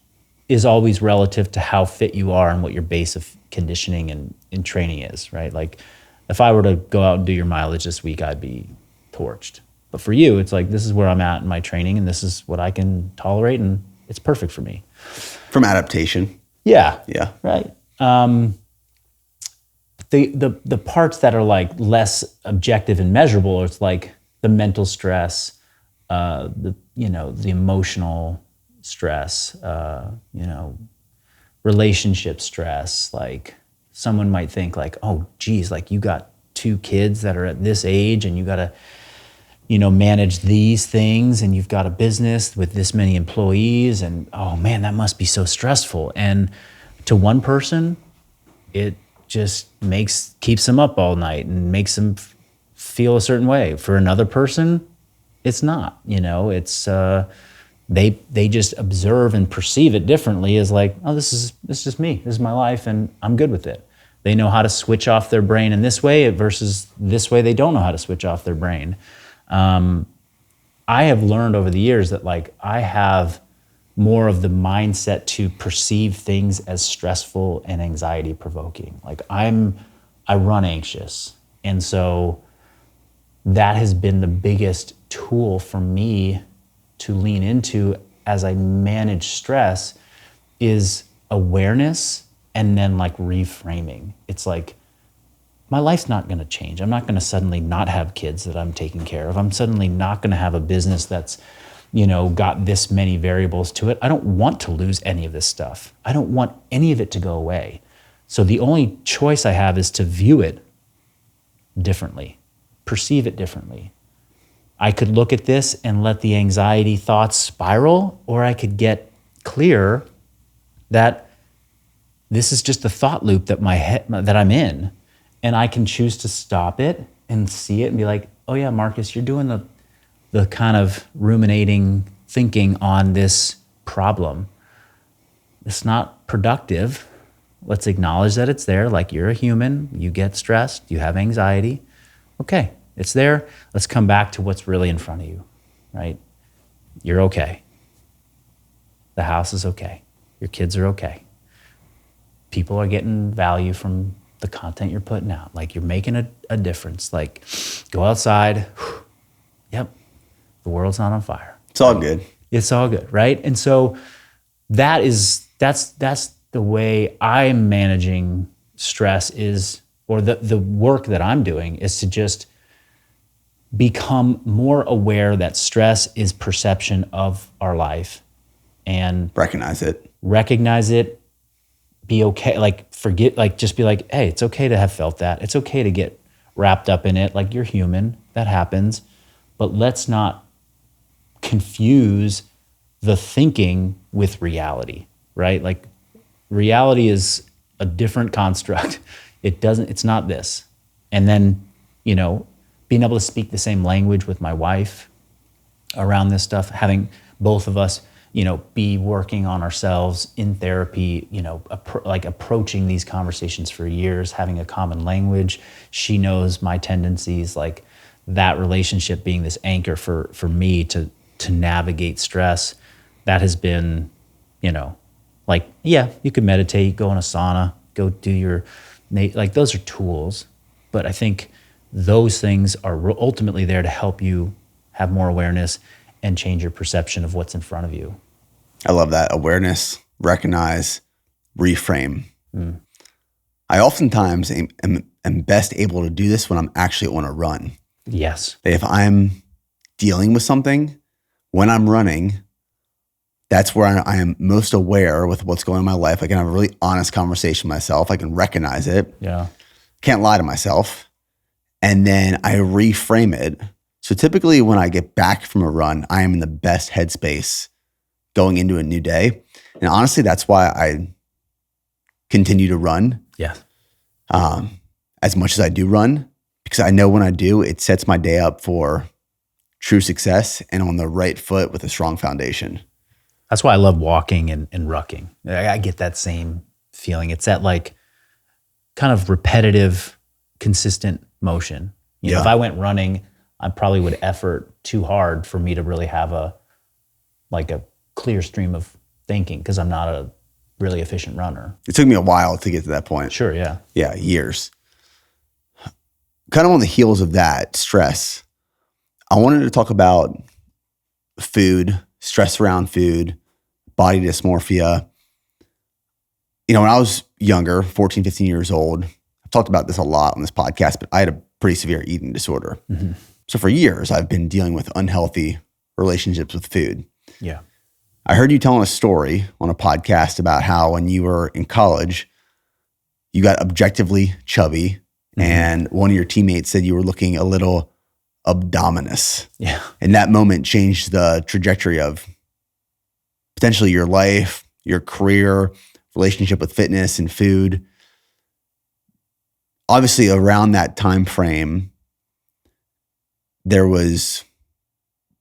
is always relative to how fit you are and what your base of conditioning and training is, right? Like, if I were to go out and do your mileage this week, I'd be torched. But for you, it's like, this is where I'm at in my training and this is what I can tolerate, and it's perfect for me. From adaptation. Yeah. Yeah. Right. The parts that are like less objective and measurable, it's like the mental stress, the emotional stress, relationship stress. Like, someone might think like, oh geez, like you got 2 kids that are at this age and you got to manage these things and you've got a business with this many employees and, oh man, that must be so stressful. And to one person, it just keeps them up all night and makes them feel a certain way. For another person, it's not, it's, they just observe and perceive it differently as like, oh, this is just me. This is my life and I'm good with it. They know how to switch off their brain in this way versus this way they don't know how to switch off their brain. I have learned over the years that like I have more of the mindset to perceive things as stressful and anxiety provoking. Like I run anxious. And so that has been the biggest tool for me to lean into as I manage stress is awareness and then like reframing. It's like, my life's not going to change. I'm not going to suddenly not have kids that I'm taking care of. I'm suddenly not going to have a business that's, got this many variables to it. I don't want to lose any of this stuff. I don't want any of it to go away. So the only choice I have is to view it differently, perceive it differently. I could look at this and let the anxiety thoughts spiral, or I could get clear that this is just a thought loop that that I'm in. And I can choose to stop it and see it and be like, oh yeah, Marcus, you're doing the kind of ruminating thinking on this problem. It's not productive. Let's acknowledge that it's there. Like you're a human, you get stressed, you have anxiety. Okay, it's there. Let's come back to what's really in front of you, right? You're okay. The house is okay. Your kids are okay. People are getting value from the content you're putting out. Like you're making a difference. Like go outside. Yep. The world's not on fire. It's all good. It's all good, right? And so that's the way I'm managing stress or the work that I'm doing is to just become more aware that stress is perception of our life and recognize it, be okay. Like forget, like just be like, hey, it's okay to have felt that. It's okay to get wrapped up in it. Like you're human, that happens, but let's not confuse the thinking with reality, right? Like reality is a different construct. It's not this. And then, being able to speak the same language with my wife around this stuff, having both of us, be working on ourselves in therapy, approaching these conversations for years, having a common language. She knows my tendencies, like that relationship being this anchor for me to navigate stress. That has been, like, yeah, you could meditate, go in a sauna, go do those are tools. But I think those things are ultimately there to help you have more awareness and change your perception of what's in front of you. I love that. Awareness, recognize, reframe. I oftentimes am best able to do this when I'm actually on a run. Yes. If I'm dealing with something, when I'm running, that's where I am most aware with what's going on in my life. I can have a really honest conversation with myself. I can recognize it. Yeah. Can't lie to myself. And then I reframe it. So typically when I get back from a run, I am in the best headspace going into a new day. And honestly, that's why I continue to run. Yeah. As much as I do run, because I know when I do, it sets my day up for true success and on the right foot with a strong foundation. That's why I love walking and rucking. I get that same feeling. It's that like kind of repetitive, consistent motion. If I went running, I probably would effort too hard for me to really have a clear stream of thinking because I'm not a really efficient runner. It took me a while to get to that point. Sure, yeah. Yeah, years. Kind of on the heels of that, stress, I wanted to talk about food, stress around food, body dysmorphia. When I was younger, 14, 15 years old, I've talked about this a lot on this podcast, but I had a pretty severe eating disorder. Mm-hmm. So for years, I've been dealing with unhealthy relationships with food. Yeah. I heard you telling a story on a podcast about how when you were in college, you got objectively chubby, and one of your teammates said you were looking a little abdominis. Yeah. And that moment changed the trajectory of potentially your life, your career, relationship with fitness and food. Obviously, around that time frame, there was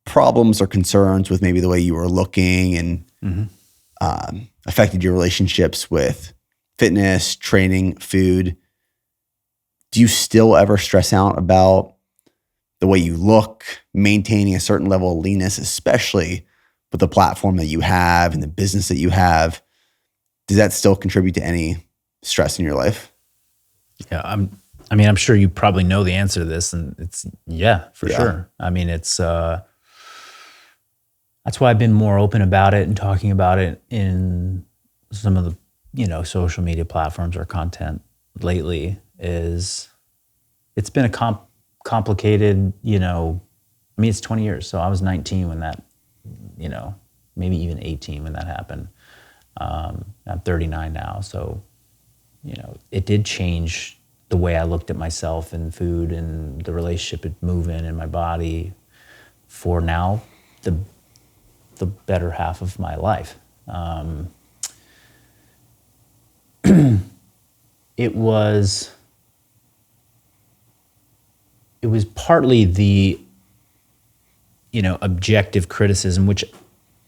problems or concerns with maybe the way you were looking and affected your relationships with fitness, training, food. Do you still ever stress out about the way you look, maintaining a certain level of leanness, especially with the platform that you have and the business that you have? Does that still contribute to any stress in your life? Yeah, I'm sure you probably know the answer to this, and it's for sure. I mean, it's that's why I've been more open about it and talking about it in some of the social media platforms or content lately. Is it's been a complicated, it's 20 years. So I was 19 when that, maybe even 18 when that happened. I'm 39 now. So, it did change the way I looked at myself and food and the relationship with movement in my body for now, the better half of my life. It was partly the, objective criticism, which,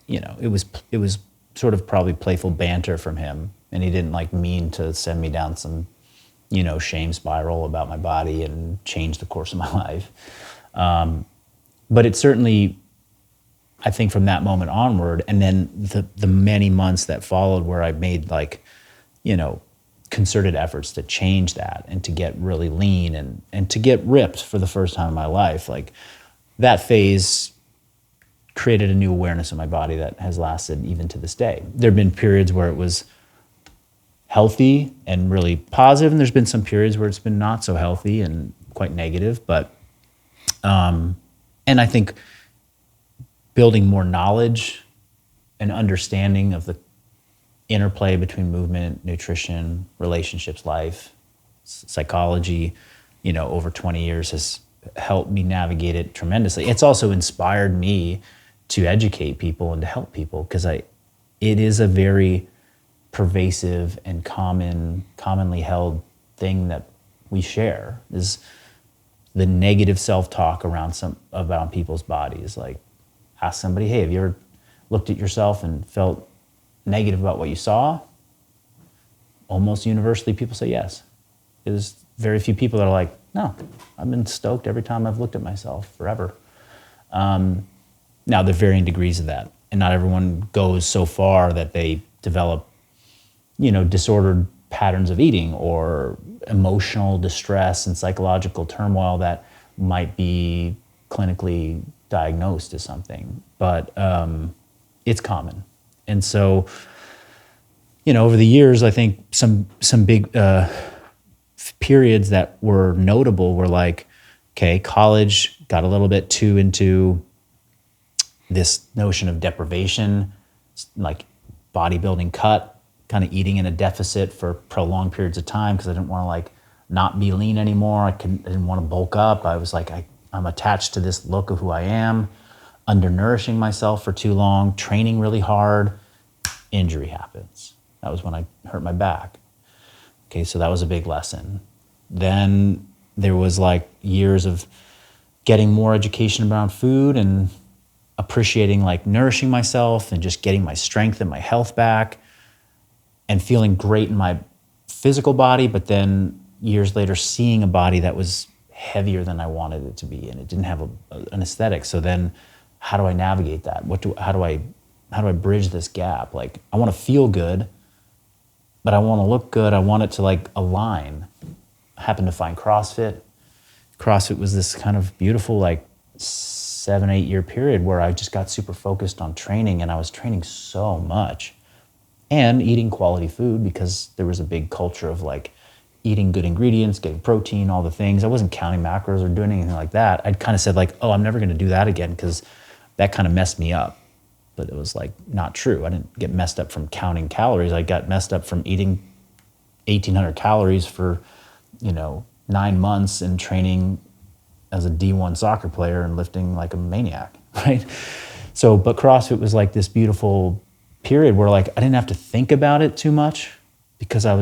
it was sort of probably playful banter from him. And he didn't mean to send me down some, shame spiral about my body and change the course of my life. But it certainly, I think from that moment onward, and then the many months that followed where I made concerted efforts to change that and to get really lean and to get ripped for the first time in my life, that phase created a new awareness of my body that has lasted even to this day. There have been periods where it was healthy and really positive, and there's been some periods where it's been not so healthy and quite negative. But, and I think building more knowledge and understanding of the interplay between movement, nutrition, relationships, life, psychology, over 20 years has helped me navigate it tremendously. It's also inspired me to educate people and to help people, because it is a very pervasive and commonly held thing that we share, is the negative self-talk around people's bodies. Ask somebody, hey, have you ever looked at yourself and felt negative about what you saw? Almost universally, people say yes. There's very few people that are like, no, I've been stoked every time I've looked at myself forever. Now, there are varying degrees of that, and not everyone goes so far that they develop, disordered patterns of eating or emotional distress and psychological turmoil that might be clinically diagnosed as something. But it's common. And so, over the years, I think some big periods that were notable were college got a little bit too into this notion of deprivation, bodybuilding cut, kind of eating in a deficit for prolonged periods of time because I didn't want to not be lean anymore. I didn't want to bulk up. I was I'm attached to this look of who I am, undernourishing myself for too long, training really hard, injury happens. That was when I hurt my back. Okay, so that was a big lesson. Then there was years of getting more education around food and appreciating nourishing myself and just getting my strength and my health back and feeling great in my physical body, but then years later seeing a body that was heavier than I wanted it to be and it didn't have an aesthetic. So then how do I navigate that? How do I bridge this gap? I want to feel good, but I want to look good. I want it to align. I happened to find CrossFit. CrossFit was this kind of beautiful 7-8 year period where I just got super focused on training, and I was training so much and eating quality food because there was a big culture of eating good ingredients, getting protein, all the things. I wasn't counting macros or doing anything like that. I'd kind of said oh, I'm never going to do that again because that kind of messed me up. But it was not true. I didn't get messed up from counting calories. I got messed up from eating 1,800 calories for 9 months and training as a D1 soccer player and lifting like a maniac, right? So, but CrossFit was like this beautiful period where like I didn't have to think about it too much because I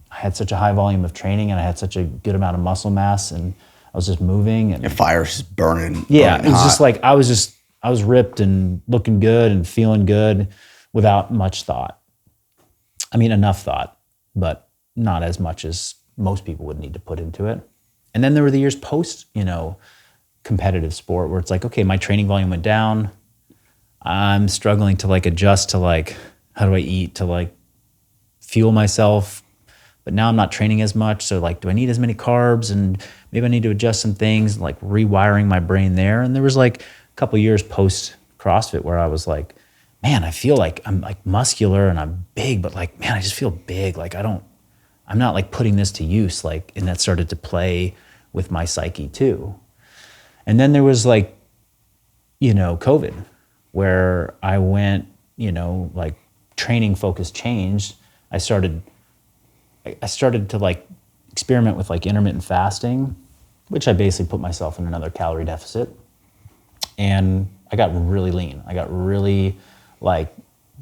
had such a high volume of training and I had such a good amount of muscle mass and I was just moving and your fire's just burning. Yeah, it was just like I was ripped and looking good and feeling good without much thought. I mean, enough thought, but not as much as most people would need to put into it. And then there were the years post, competitive sport where it's like, okay, my training volume went down. I'm struggling to like adjust to like, how do I eat to like fuel myself? But now I'm not training as much. So like, do I need as many carbs? And maybe I need to adjust some things, like rewiring my brain there. And there was like a couple years post CrossFit where I was like, man, I feel like I'm like muscular and I'm big, but like, man, I just feel big. Like I'm not like putting this to use. Like, and that started to play with my psyche too. And then there was like, COVID, where I went, like training focus changed. I started to like experiment with like intermittent fasting, which I basically put myself in another calorie deficit. And I got really lean. I got really like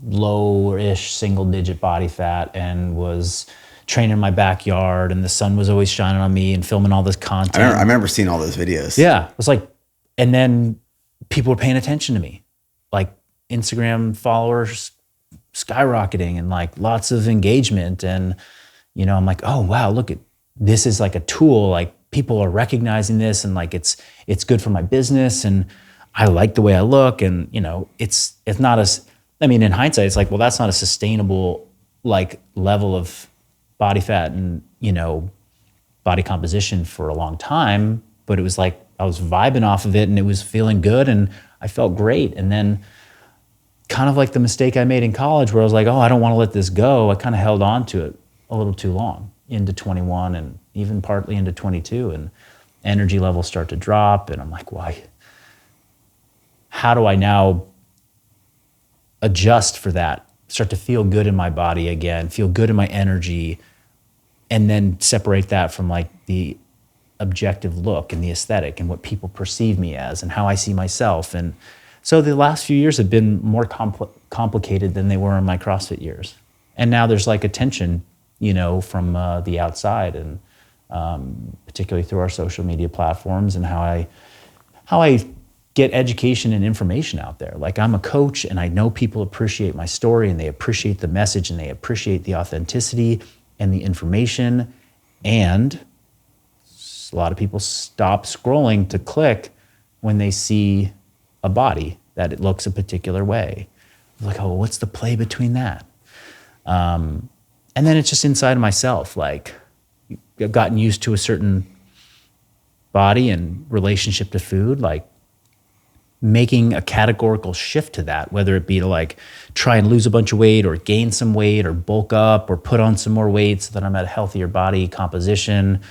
low-ish single-digit body fat and was training in my backyard and the sun was always shining on me and filming all this content. I remember seeing all those videos. Yeah. It was like, and then people were paying attention to me. Like Instagram followers skyrocketing and like lots of engagement. And, I'm like, oh, wow, look at this is like a tool. Like people are recognizing this and like it's good for my business. And I like the way I look. And, it's not as, in hindsight, it's like, well, that's not a sustainable like level of body fat and, body composition for a long time. But it was like, I was vibing off of it and it was feeling good and I felt great. And then kind of like the mistake I made in college where I was like, oh, I don't want to let this go. I kind of held on to it a little too long into 21 and even partly into 22 and energy levels start to drop. And I'm like, why? How do I now adjust for that? Start to feel good in my body again, feel good in my energy, and then separate that from like the objective look and the aesthetic and what people perceive me as and how I see myself. And so the last few years have been more complicated than they were in my CrossFit years. And now there's like attention, from the outside and particularly through our social media platforms and how I get education and information out there. Like I'm a coach and I know people appreciate my story and they appreciate the message and they appreciate the authenticity and the information. And a lot of people stop scrolling to click when they see a body that it looks a particular way. Like, oh, what's the play between that? And then it's just inside of myself. Like I've gotten used to a certain body and relationship to food, like making a categorical shift to that, whether it be to like try and lose a bunch of weight or gain some weight or bulk up or put on some more weight so that I'm at a healthier body composition.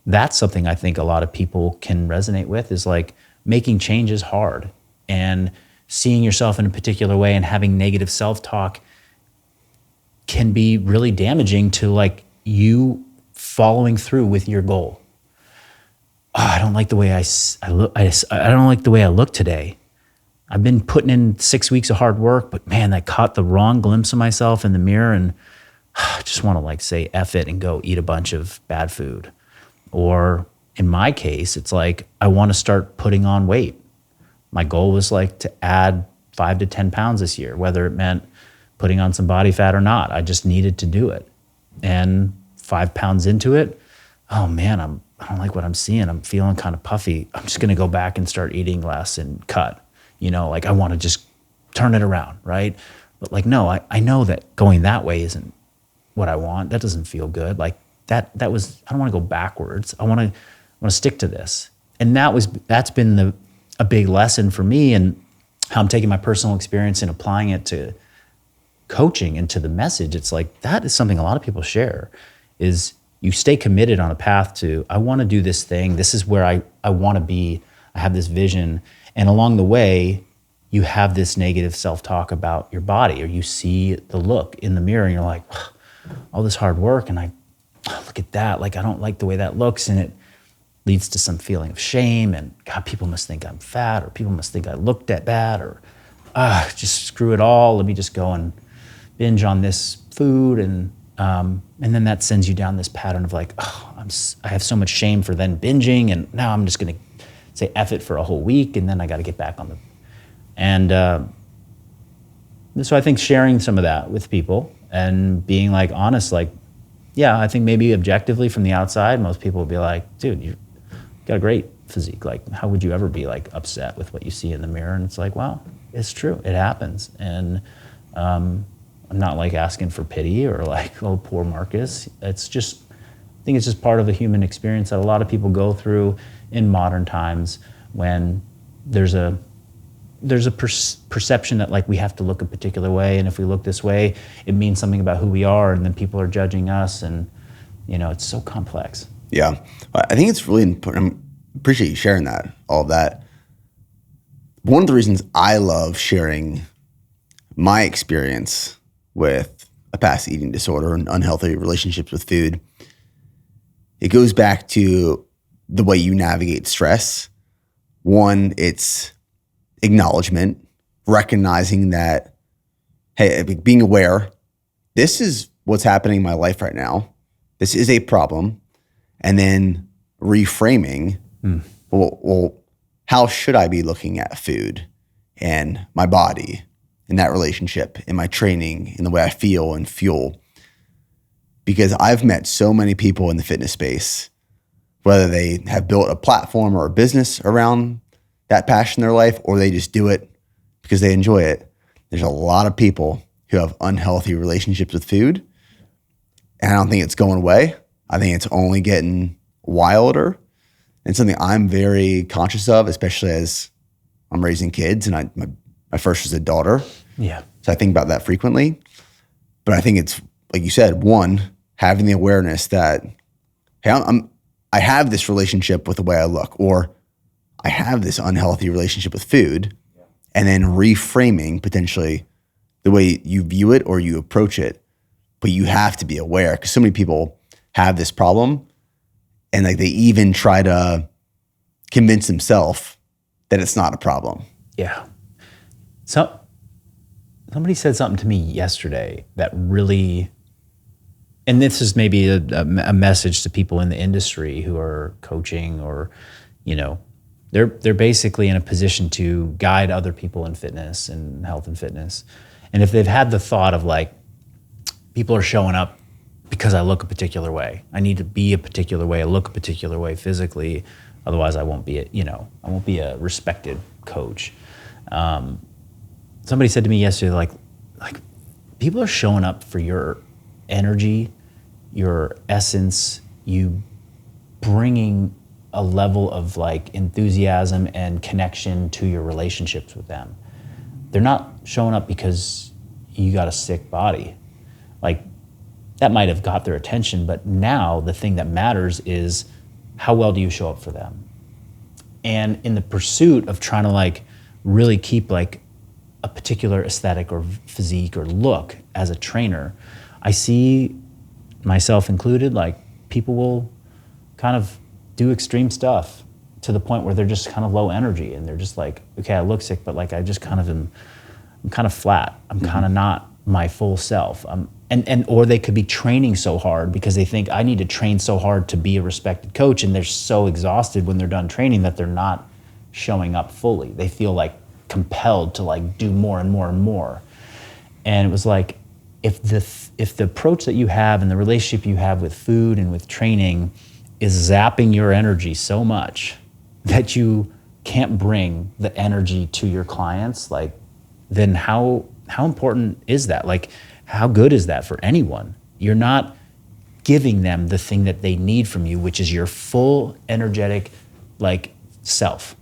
That's something I think a lot of people can resonate with is like making change is hard and seeing yourself in a particular way and having negative self-talk can be really damaging to like you following through with your goal. Oh, I don't like the way I look. I don't like the way I look today. I've been putting in 6 weeks of hard work, but man, I caught the wrong glimpse of myself in the mirror and I just want to like say F it and go eat a bunch of bad food. Or in my case, it's like, I want to start putting on weight. My goal was like to add 5 to 10 pounds this year, whether it meant putting on some body fat or not. I just needed to do it. And 5 pounds into it, oh man, I don't like what I'm seeing. I'm feeling kind of puffy. I'm just going to go back and start eating less and cut. Like I want to just turn it around, right? But like, no, I know that going that way isn't what I want. That doesn't feel good. Like that was, I don't want to go backwards. I want to stick to this. And that's been a big lesson for me and how I'm taking my personal experience and applying it to coaching and to the message. It's like, that is something a lot of people share is you stay committed on a path to, I want to do this thing. This is where I want to be. I have this vision. And along the way, you have this negative self-talk about your body, or you see the look in the mirror and you're like, all this hard work and look at that. Like, I don't like the way that looks. And leads to some feeling of shame and God, people must think I'm fat, or people must think I looked at bad, or just screw it all. Let me just go and binge on this food. And then that sends you down this pattern of like, I have so much shame for then binging, and now I'm just going to say F it for a whole week, and then I got to get back on the, and so I think sharing some of that with people and being like honest, like, yeah, I think maybe objectively from the outside, most people would be like, dude, you got a great physique. Like, how would you ever be like upset with what you see in the mirror? And it's like, wow, it's true. It happens. And I'm not like asking for pity or like, oh, poor Marcus. It's just, I think it's just part of the human experience that a lot of people go through in modern times, when there's a perception that like we have to look a particular way, and if we look this way, it means something about who we are, and then people are judging us, and it's so complex. Yeah, I think it's really important. I appreciate you sharing all of that. One of the reasons I love sharing my experience with a past eating disorder and unhealthy relationships with food, it goes back to the way you navigate stress. One, it's acknowledgement, recognizing that, hey, being aware, this is what's happening in my life right now. This is a problem. And then reframing, well, how should I be looking at food and my body and that relationship and my training and the way I feel and fuel? Because I've met so many people in the fitness space, whether they have built a platform or a business around that passion in their life, or they just do it because they enjoy it. There's a lot of people who have unhealthy relationships with food, and I don't think it's going away. I think it's only getting wilder, and something I'm very conscious of, especially as I'm raising kids, and my first was a daughter. Yeah. So I think about that frequently. But I think it's, like you said, one, having the awareness that, hey, I have this relationship with the way I look, or I have this unhealthy relationship with food, and then reframing potentially the way you view it or you approach it. But you have to be aware, because so many people have this problem, and like they even try to convince themselves that it's not a problem. Yeah. So somebody said something to me yesterday that really, and this is maybe a message to people in the industry who are coaching, or, they're basically in a position to guide other people in fitness and health and fitness. And if they've had the thought of like, people are showing up because I look a particular way, I need to be a particular way, I look a particular way physically, otherwise I won't be a respected coach. Somebody said to me yesterday, like people are showing up for your energy, your essence, you bringing a level of like enthusiasm and connection to your relationships with them. They're not showing up because you got a sick body. Like, that might have got their attention, but now the thing that matters is how well do you show up for them? And in the pursuit of trying to like really keep like a particular aesthetic or physique or look as a trainer, I see, myself included, like people will kind of do extreme stuff to the point where they're just kind of low energy, and they're just like, okay, I look sick, but like I just kind of I'm kind of flat. I'm kind of not my full self. Or they could be training so hard because they think I need to train so hard to be a respected coach, and they're so exhausted when they're done training that they're not showing up fully. They feel like compelled to like do more and more and more. And it was like, if the approach that you have and the relationship you have with food and with training is zapping your energy so much that you can't bring the energy to your clients, like, then how important is that? Like, how good is that for anyone? You're not giving them the thing that they need from you, which is your full energetic like self.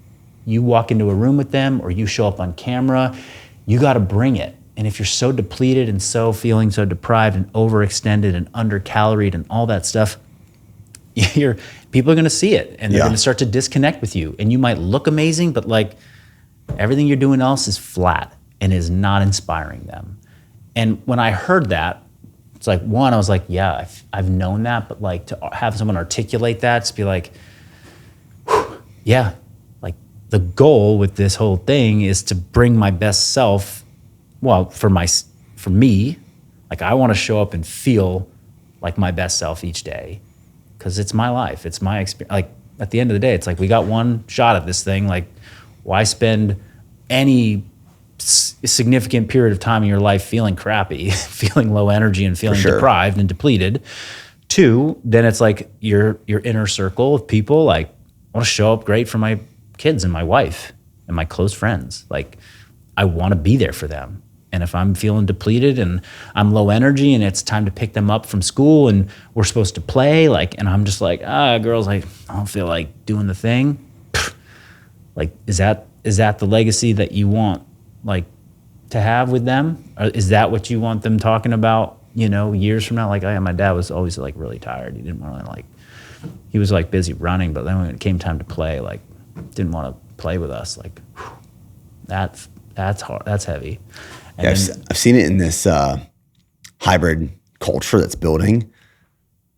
You walk into a room with them, or you show up on camera, you got to bring it. And if you're so depleted and so feeling so deprived and overextended and undercaloried and all that stuff, people are going to see it, and they're going to start to disconnect with you. And you might look amazing, but like everything you're doing else is flat and is not inspiring them. And when I heard that, it's like, one, I was like, yeah, I've known that, but like to have someone articulate that, to be like, yeah, like the goal with this whole thing is to bring my best self. Well, for me, like I want to show up and feel like my best self each day, because it's my life, it's my experience. Like at the end of the day, it's like we got one shot at this thing. Like, why spend any significant period of time in your life feeling crappy, feeling low energy, and feeling deprived and depleted? Two, then it's like your inner circle of people. Like, I want to show up great for my kids and my wife and my close friends. Like, I want to be there for them. And if I'm feeling depleted and I'm low energy and it's time to pick them up from school and we're supposed to play, like, and I'm just like, girls, like, I don't feel like doing the thing. Like, is that the legacy that you want, like, to have with them? Or is that what you want them talking about, years from now? Like, my dad was always like really tired. He didn't want to, like, he was like busy running, but then when it came time to play, like, didn't want to play with us. Like, whew, that's hard. That's heavy. Yeah, I've seen it in this hybrid culture that's building.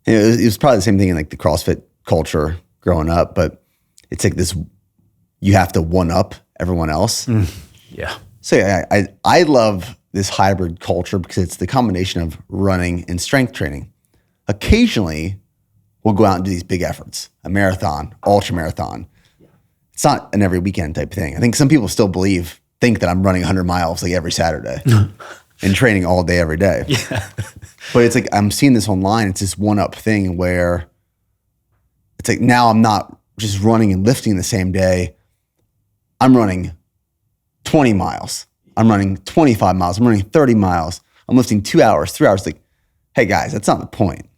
It was probably the same thing in like the CrossFit culture growing up, but it's like this, you have to one up everyone else. Yeah. So yeah, I love this hybrid culture because it's the combination of running and strength training. Occasionally, we'll go out and do these big efforts, a marathon, ultra marathon. It's not an every weekend type thing. I think some people still think that I'm running 100 miles like every Saturday and training all day, every day. Yeah. But it's like, I'm seeing this online. It's this one up thing where it's like, now I'm not just running and lifting the same day. I'm running 20 miles. I'm running 25 miles. I'm running 30 miles. I'm lifting 2 hours, 3 hours. Like, hey guys, that's not the point.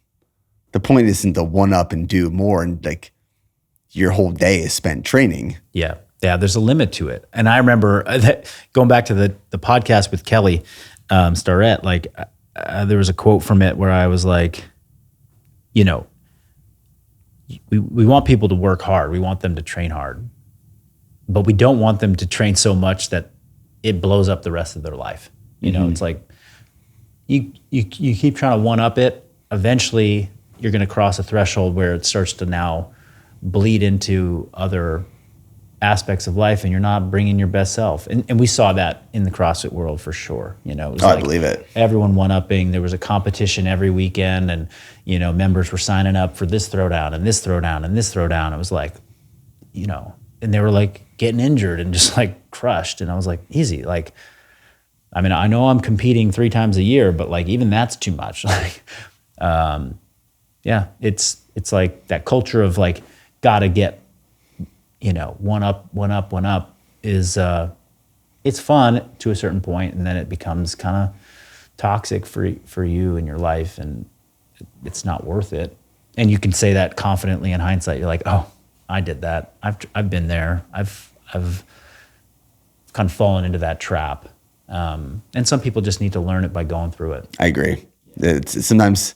The point isn't to one up and do more and like your whole day is spent training. Yeah. Yeah, there's a limit to it. And I remember going back to the podcast with Kelly Starrett, like there was a quote from it where I was like, we want people to work hard. We want them to train hard. But we don't want them to train so much that it blows up the rest of their life. It's like you keep trying to one up it. Eventually, you're going to cross a threshold where it starts to now bleed into other aspects of life and you're not bringing your best self. And we saw that in the CrossFit world for sure. It was I believe it. Everyone one-upping. There was a competition every weekend and, members were signing up for this throwdown and this throwdown and this throwdown. It was like, and they were like getting injured and just like crushed. And I was like, easy. Like, I mean, I know I'm competing 3 times a year, but like even that's too much. Like, yeah, it's like that culture of like, gotta get, one up is, it's fun to a certain point, and then it becomes kind of toxic for you and your life, and it's not worth it. And you can say that confidently in hindsight. You're like, oh, I did that. I've been there. I've kind of fallen into that trap. And some people just need to learn it by going through it. I agree. It's sometimes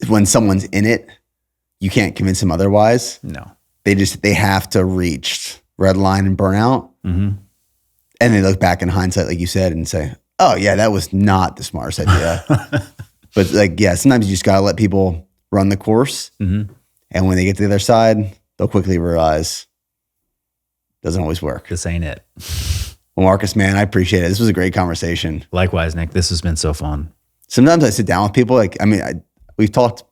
when someone's in it, you can't convince them otherwise. No. They have to reach red line and burnout. Mm-hmm. And they look back in hindsight, like you said, and say, oh yeah, that was not the smartest idea. But like, yeah, sometimes you just got to let people run the course. Mm-hmm. And when they get to the other side, they'll quickly realize it doesn't always work. This ain't it. Well, Marcus, man, I appreciate it. This was a great conversation. Likewise, Nick. This has been so fun. Sometimes I sit down with people. Like, I mean, we've talked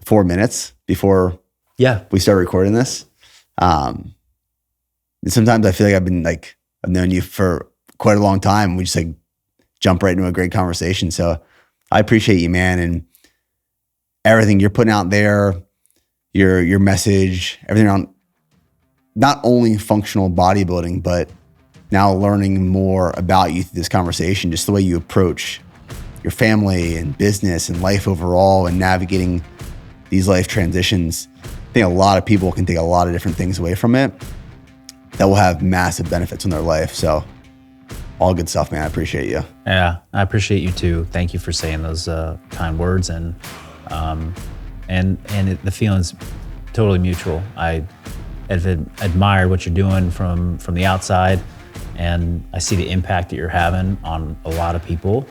4 minutes before we start recording this. And sometimes I feel like I've known you for quite a long time. We just like jump right into a great conversation. So I appreciate you, man, and everything you're putting out there, your message, everything around not only functional bodybuilding, but now learning more about you through this conversation, just the way you approach your family and business and life overall and navigating these life transitions. I think a lot of people can take a lot of different things away from it that will have massive benefits in their life. So all good stuff, man. I appreciate you. Yeah, I appreciate you too. Thank you for saying those kind words, and the feeling's totally mutual. I have admired what you're doing from the outside, and I see the impact that you're having on a lot of people,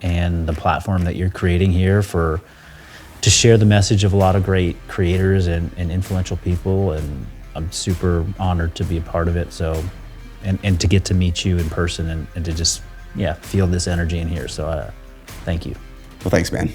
and the platform that you're creating here to share the message of a lot of great creators and influential people. And I'm super honored to be a part of it. So, and to get to meet you in person and to just, feel this energy in here. So thank you. Well, thanks, man.